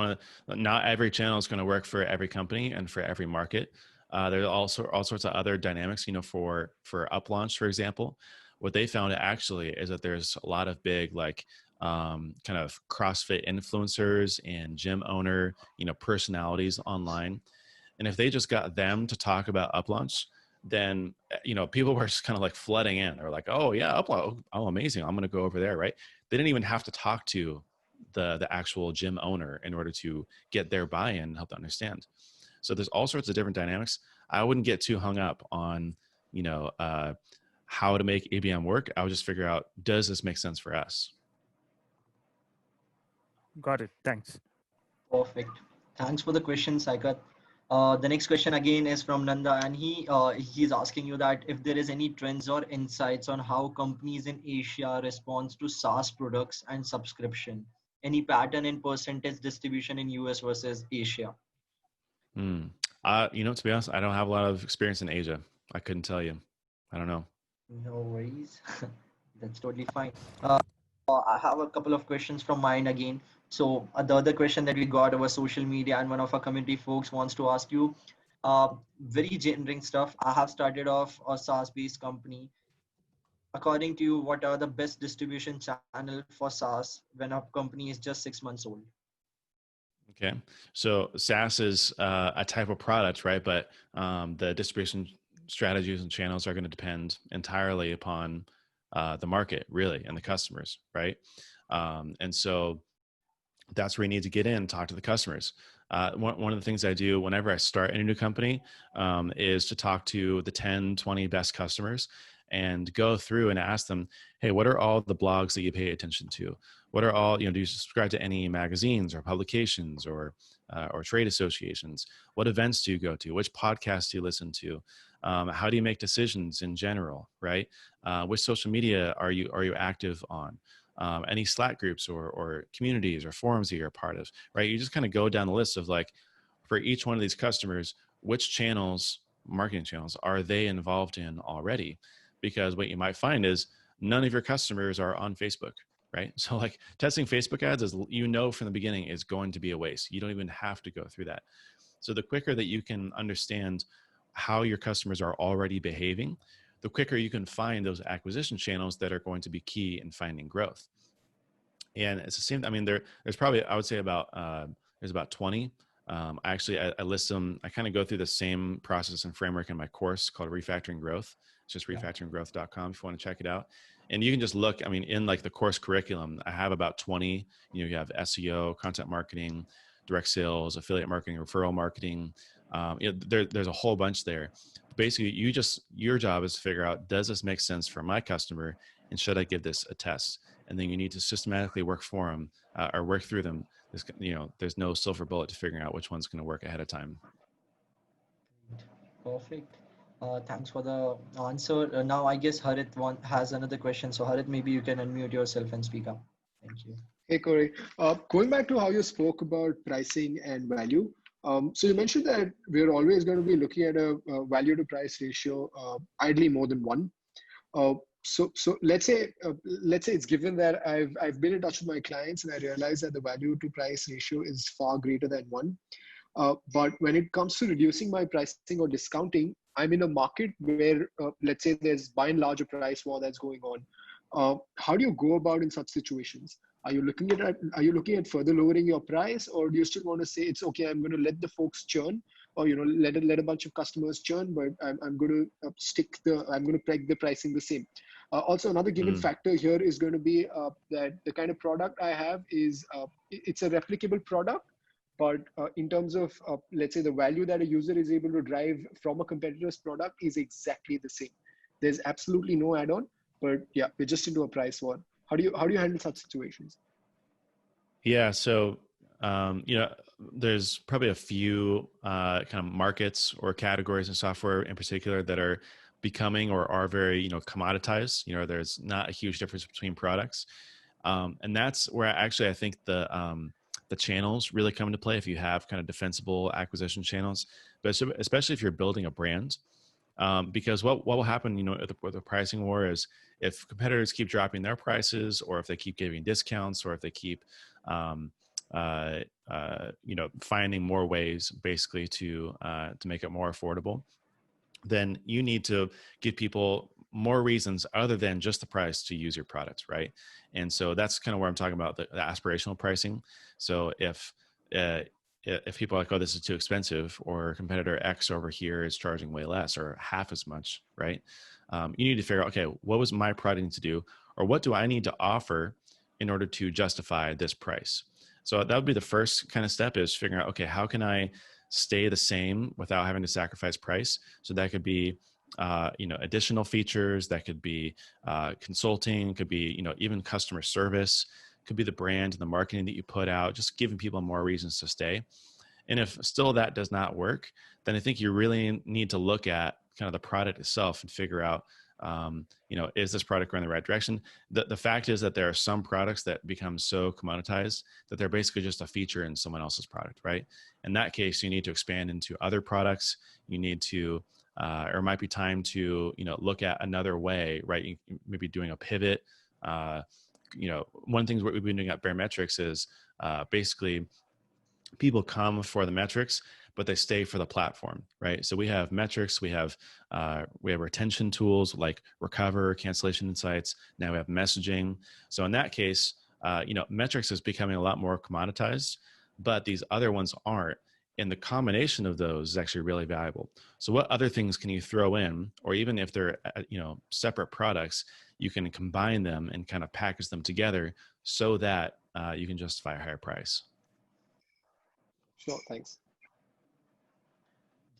Speaker 2: not every channel is going to work for every company and for every market. There are also all sorts of other dynamics, for up launch, for example. What they found actually is that there's a lot of big, kind of CrossFit influencers and gym owner, personalities online. And if they just got them to talk about up launch, then, people were just kind of like flooding in. They're like, oh yeah, up launch. Oh, amazing. I'm going to go over there. Right. They didn't even have to talk to the actual gym owner in order to get their buy-in and help to understand. So there's all sorts of different dynamics. I wouldn't get too hung up on, how to make ABM work. I would just figure out, does this make sense for us?
Speaker 3: Got it. Thanks.
Speaker 1: Perfect. Thanks for the question, Saikat. The next question again is from Nanda, and he's asking you that if there is any trends or insights on how companies in Asia respond to SaaS products and subscription. Any pattern in percentage distribution in US versus Asia?
Speaker 2: To be honest, I don't have a lot of experience in Asia. I couldn't tell you. I don't know.
Speaker 1: No worries. That's totally fine. I have a couple of questions from mine again. So the other question that we got over social media, and one of our community folks wants to ask you, very generic stuff. I have started off a SaaS-based company. According to you, what are the best distribution channel for SaaS when a company is just 6 months old?
Speaker 2: Okay. So SaaS is a type of product, right? But the distribution strategies and channels are going to depend entirely upon the market, really, and the customers, right? And so that's where you need to get in and talk to the customers. One of the things I do whenever I start in a new company is to talk to the 10, 20 best customers and go through and ask them, hey, what are all the blogs that you pay attention to? What are all, do you subscribe to any magazines or publications or trade associations? What events do you go to? Which podcasts do you listen to? How do you make decisions in general, right? Which social media are you active on? Any Slack groups or communities or forums that you're a part of, right? You just kind of go down the list of like, for each one of these customers, which channels, marketing channels, are they involved in already? Because what you might find is none of your customers are on Facebook, right? So like testing Facebook ads, is from the beginning, is going to be a waste. You don't even have to go through that. So the quicker that you can understand how your customers are already behaving, the quicker you can find those acquisition channels that are going to be key in finding growth. And it's the same. I mean, there's probably, I would say there's about 20. I list them. I kind of go through the same process and framework in my course called Refactoring Growth. It's just refactoringgrowth.com if you want to check it out. And you can just look, I mean, in like the course curriculum, I have about 20, you have SEO, content marketing, direct sales, affiliate marketing, referral marketing. There's a whole bunch there. Basically, your job is to figure out, does this make sense for my customer? And should I give this a test? And then you need to systematically work for them or work through them. There's no silver bullet to figuring out which one's going to work ahead of time.
Speaker 1: Perfect. Thanks for the answer. Now I guess Harit has another question. So Harit, maybe you can unmute yourself and speak up. Thank you.
Speaker 4: Hey, Corey. Going back to how you spoke about pricing and value. So you mentioned that we're always going to be looking at a value to price ratio, ideally more than one. So let's say it's given that I've been in touch with my clients and I realize that the value to price ratio is far greater than one. But when it comes to reducing my pricing or discounting, I'm in a market where let's say there's by and large a price war that's going on. How do you go about in such situations? Are you looking at further lowering your price, or do you still want to say it's okay, I'm going to let the folks churn, or let a bunch of customers churn, but I'm going to peg the pricing the same. Also, another given factor here is going to be that the kind of product I have is it's a replicable product, but in terms of let's say the value that a user is able to drive from a competitor's product is exactly the same. There's absolutely no add-on, but yeah, we're just into a price war. How do you handle such situations?
Speaker 2: Yeah, so there's probably a few kind of markets or categories in software in particular that are becoming or are very commoditized. There's not a huge difference between products, and that's where I think the channels really come into play. If you have kind of defensible acquisition channels, but especially if you're building a brand. Because what will happen, with the pricing war is if competitors keep dropping their prices, or if they keep giving discounts, or if they keep, finding more ways basically to make it more affordable, then you need to give people more reasons other than just the price to use your product, right? And so that's kind of where I'm talking about the aspirational pricing. So if people are like, oh, this is too expensive, or competitor X over here is charging way less or half as much, right? You need to figure out, okay, what was my product need to do, or what do I need to offer in order to justify this price? So that would be the first kind of step, is figuring out, okay, how can I stay the same without having to sacrifice price? So that could be, additional features, that could be consulting, could be, even customer service, could be the brand and the marketing that you put out, just giving people more reasons to stay. And if still that does not work, then I think you really need to look at kind of the product itself and figure out, is this product going in the right direction? The fact is that there are some products that become so commoditized that they're basically just a feature in someone else's product, right? In that case, you need to expand into other products. You need to, or it might be time to, look at another way, right? You maybe doing a pivot. One of the things we've been doing at Baremetrics is basically people come for the metrics, but they stay for the platform, right? So we have metrics, we have retention tools like Recover, Cancellation Insights. Now we have messaging. So in that case, metrics is becoming a lot more commoditized, but these other ones aren't. And the combination of those is actually really valuable. So what other things can you throw in, or even if they're, separate products, you can combine them and kind of package them together so that you can justify a higher price.
Speaker 4: Sure, thanks.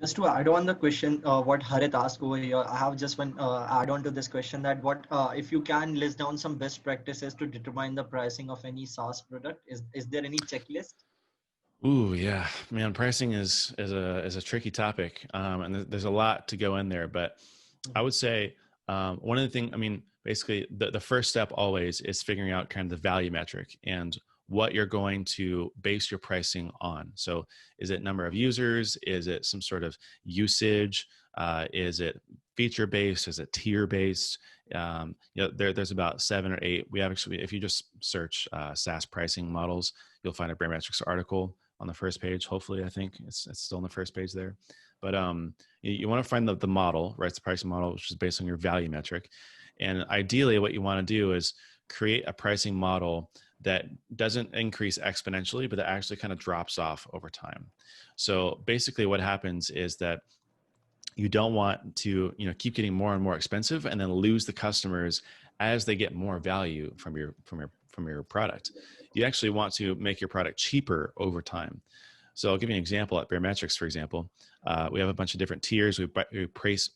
Speaker 1: Just to add on the question, what Harit asked over here, I have just one add on to this question that what if you can list down some best practices to determine the pricing of any SaaS product? Is there any checklist?
Speaker 2: Ooh, yeah, man. Pricing is a tricky topic, and there's a lot to go in there. But I would say one of the things. I mean, basically, the first step always is figuring out kind of the value metric and what you're going to base your pricing on. So, is it number of users? Is it some sort of usage? Is it feature based? Is it tier based? There's about 7 or 8. We have actually, if you just search SaaS pricing models, you'll find a Baremetrics article on the first page. Hopefully, I think it's still on the first page there. But you want to find the model, right? It's the pricing model, which is based on your value metric. And ideally, what you want to do is create a pricing model that doesn't increase exponentially, but that actually kind of drops off over time. So basically, what happens is that you don't want to keep getting more and more expensive and then lose the customers as they get more value from your product. You actually want to make your product cheaper over time. So I'll give you an example. At Baremetrics, for example, we have a bunch of different tiers. We price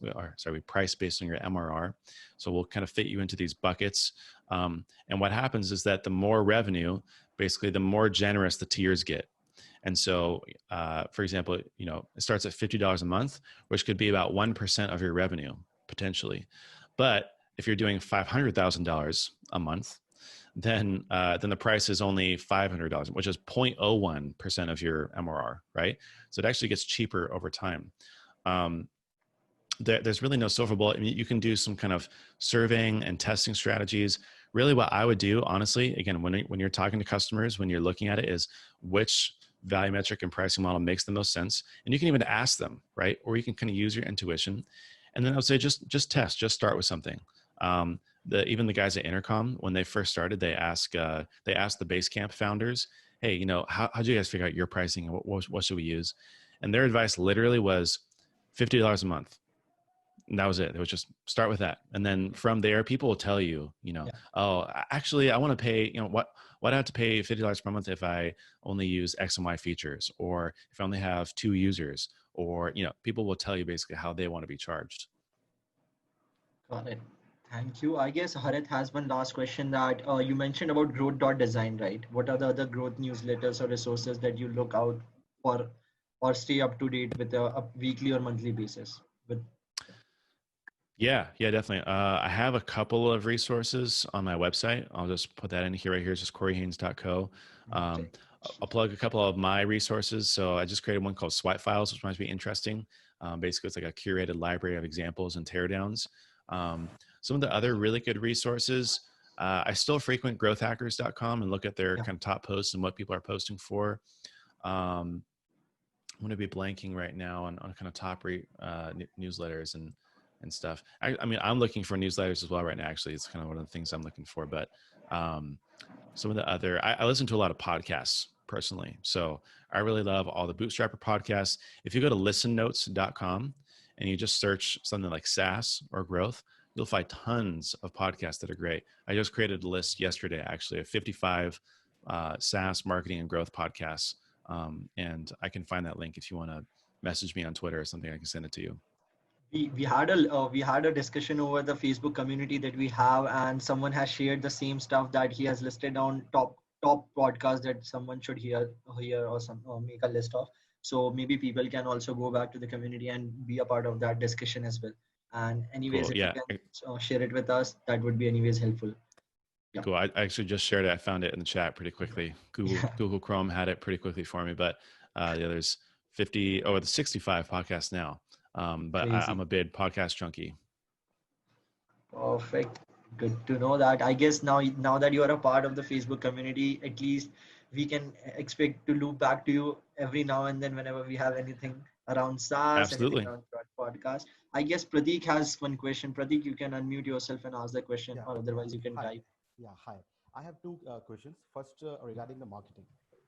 Speaker 2: based on your MRR. So we'll kind of fit you into these buckets. And what happens is that the more revenue, basically, the more generous the tiers get. And so, for example, it starts at $50 a month, which could be about 1% of your revenue potentially. But if you're doing $500,000 a month, then the price is only $500, which is 0.01% of your MRR, right? So it actually gets cheaper over time. There's really no silver bullet. I mean, you can do some kind of surveying and testing strategies. Really, what I would do, honestly, again, when you're talking to customers, when you're looking at it, is which value metric and pricing model makes the most sense. And you can even ask them, right? Or you can kind of use your intuition. And then I would say just test, just start with something. Even the guys at Intercom, when they first started, they asked the Basecamp founders, hey, how'd you guys figure out your pricing and what should we use? And their advice literally was $50 a month. And that was it. It was just start with that. And then from there, people will tell you, oh, actually, I want to pay, what I have to pay $50 per month if I only use X and Y features, or if I only have 2 users, or, people will tell you basically how they want to be charged.
Speaker 1: Got it. Thank you. I guess Harit has one last question that you mentioned about growth.design, right? What are the other growth newsletters or resources that you look out for or stay up to date with a weekly or monthly basis?
Speaker 2: Yeah, definitely. I have a couple of resources on my website. I'll just put that in here right here. It's just coreyhaines.co. I'll plug a couple of my resources. So I just created one called Swipe Files, which might be interesting. Basically, it's like a curated library of examples and teardowns. Some of the other really good resources, I still frequent growthhackers.com and look at their kind of top posts and what people are posting for. I'm going to be blanking right now on kind of top newsletters and stuff. I mean, I'm looking for newsletters as well right now. Actually, it's kind of one of the things I'm looking for. But some of the other, I listen to a lot of podcasts personally. So I really love all the Bootstrapper podcasts. If you go to listennotes.com and you just search something like SaaS or growth, you'll find tons of podcasts that are great. I just created a list yesterday, actually, of 55 SaaS marketing and growth podcasts. And I can find that link if you want to message me on Twitter or something. I can send it to you.
Speaker 1: We had a discussion over the Facebook community that we have, and someone has shared the same stuff that he has listed on top podcasts that someone should hear or make a list of. So maybe people can also go back to the community and be a part of that discussion as well. And anyways,
Speaker 2: cool.
Speaker 1: if you can share it with us, that would be anyways helpful.
Speaker 2: Yeah. Cool. I actually just shared it. I found it in the chat pretty quickly. Google Chrome had it pretty quickly for me, but there's 65 podcasts now. But I'm a big podcast junkie.
Speaker 1: Perfect. Good to know that. I guess now that you are a part of the Facebook community, at least we can expect to loop back to you every now and then whenever we have anything around SaaS,
Speaker 2: absolutely,
Speaker 1: anything around podcast. I guess Pratik has one question. Pratik, you can unmute yourself and ask the question, or otherwise you can type.
Speaker 5: Yeah, hi. I have 2 questions. First, regarding the marketing.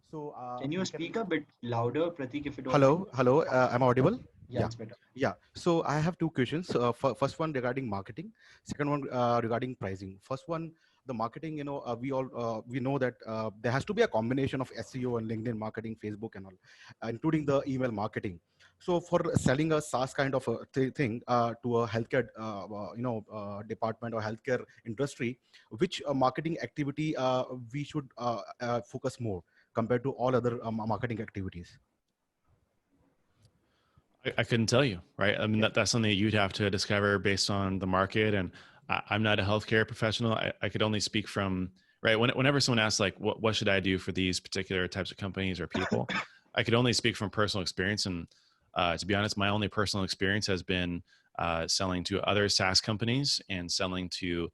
Speaker 5: So,
Speaker 1: can you speak a bit louder, Pratik, if you don't
Speaker 5: Hello,
Speaker 1: mind?
Speaker 5: hello. Am I audible?
Speaker 1: Yeah, it's better.
Speaker 5: Yeah. So I have 2 questions. First one regarding marketing. Second one regarding pricing. First one, the marketing. We know that there has to be a combination of SEO and LinkedIn marketing, Facebook, and all, including the email marketing. So for selling a SaaS kind of a thing to a healthcare, department or healthcare industry, which marketing activity we should focus more compared to all other marketing activities?
Speaker 2: I couldn't tell you, right? I mean, that's something that you'd have to discover based on the market. And I'm not a healthcare professional. I could only speak from, right? Whenever someone asks like, what should I do for these particular types of companies or people, I could only speak from personal experience. And to be honest, my only personal experience has been selling to other SaaS companies and selling to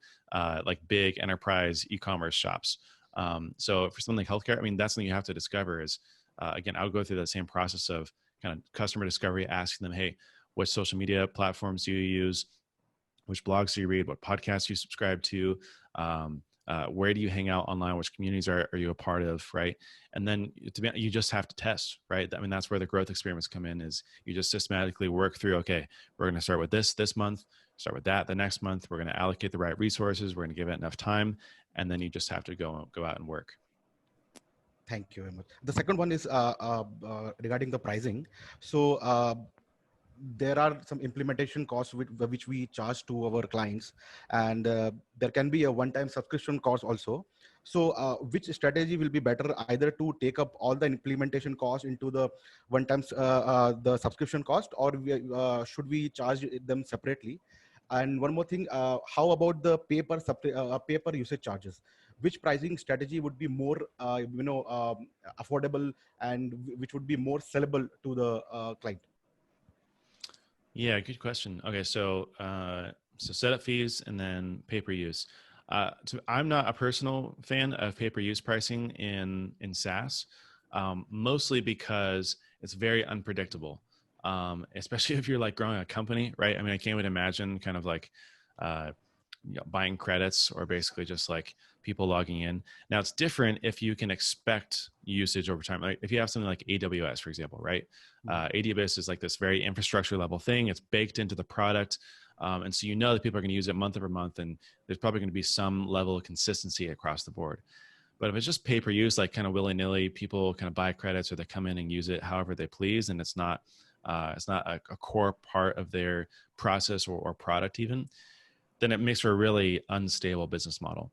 Speaker 2: like big enterprise e-commerce shops. So for something like healthcare, I mean, that's something you have to discover is, again, I would go through the same process of kind of customer discovery, asking them, hey, what social media platforms do you use? Which blogs do you read? What podcasts do you subscribe to? Where do you hang out online? Which communities are you a part of, right? And then you just have to test, right? I mean, that's where the growth experiments come in, is you just systematically work through, okay, we're going to start with this month, start with that the next month. We're going to allocate the right resources. We're going to give it enough time. And then you just have to go out and work.
Speaker 5: Thank you very much. The second one is regarding the pricing. So there are some implementation costs which we charge to our clients, and there can be a one-time subscription cost also. So which strategy will be better, either to take up all the implementation costs into the one-time the subscription cost, or should we charge them separately? And one more thing, how about the pay per usage charges? Which pricing strategy would be more affordable, and which would be more sellable to the client?
Speaker 2: Yeah, good question. Okay, so setup fees and then pay-per-use. So I'm not a personal fan of pay-per-use pricing in SaaS, mostly because it's very unpredictable, especially if you're like growing a company, right? I mean, I can't even imagine kind of like buying credits or basically just like people logging in. Now it's different if you can expect usage over time. Like if you have something like AWS, for example, right? AWS is like this very infrastructure level thing. It's baked into the product. And so you know that people are going to use it month over month, and there's probably going to be some level of consistency across the board. But if it's just pay per use, like kind of willy nilly, people kind of buy credits or they come in and use it however they please, and it's not a core part of their process or product even, then it makes for a really unstable business model.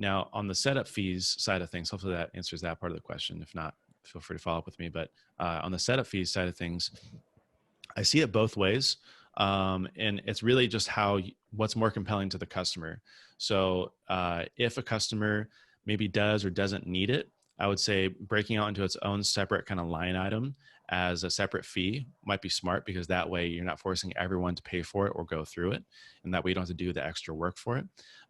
Speaker 2: Now, on the setup fees side of things, hopefully that answers that part of the question. If not, feel free to follow up with me. But on the setup fees side of things, I see it both ways. And it's really just what's more compelling to the customer. So if a customer maybe does or doesn't need it, I would say breaking out into its own separate kind of line item as a separate fee might be smart, because that way you're not forcing everyone to pay for it or go through it. And that way you don't have to do the extra work for it.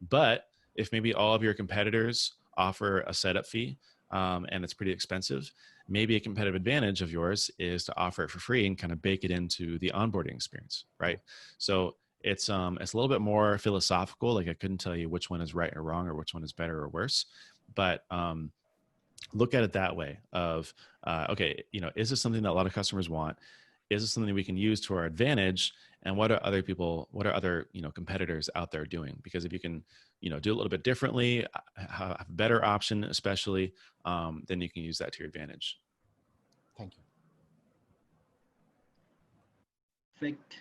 Speaker 2: But if maybe all of your competitors offer a setup fee and it's pretty expensive, maybe a competitive advantage of yours is to offer it for free and kind of bake it into the onboarding experience, right? So it's a little bit more philosophical. Like I couldn't tell you which one is right or wrong or which one is better or worse, but look at it that way of, okay, is this something that a lot of customers want? Is this something we can use to our advantage? And what are other competitors out there doing? Because if you can, do it a little bit differently, have a better option, especially, then you can use that to your advantage.
Speaker 5: Thank you.
Speaker 1: Perfect.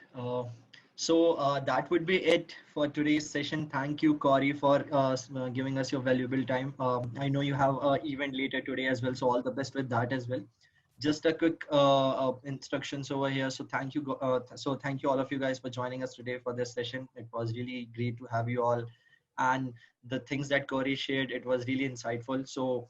Speaker 1: So that would be it for today's session. Thank you, Corey, for giving us your valuable time. I know you have an event later today as well, so all the best with that as well. Just a quick instructions over here. So thank you. Thank you all of you guys for joining us today for this session. It was really great to have you all, and the things that Corey shared, it was really insightful. So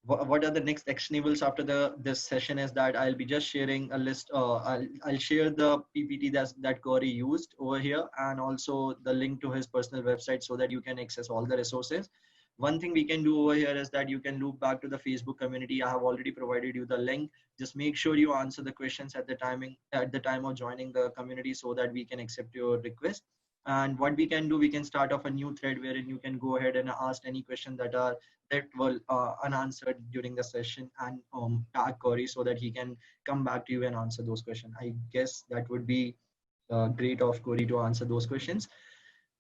Speaker 1: what are the next actionables after this session is that I'll be just sharing a list. I'll share the PPT that Corey used over here, and also the link to his personal website so that you can access all the resources. One thing we can do over here is that you can loop back to the Facebook community. I have already provided you the link. Just make sure you answer the questions at the time of joining the community so that we can accept your request. And what we can do, we can start off a new thread wherein you can go ahead and ask any question that were unanswered during the session, and tag Corey so that he can come back to you and answer those questions. I guess that would be great of Corey to answer those questions.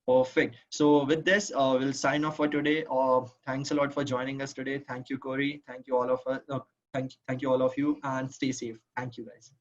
Speaker 1: Perfect. So with this, we'll sign off for today. Thanks a lot for joining us today. Thank you, Corey. Thank you all of us. Thank you all of you, and stay safe. Thank you, guys.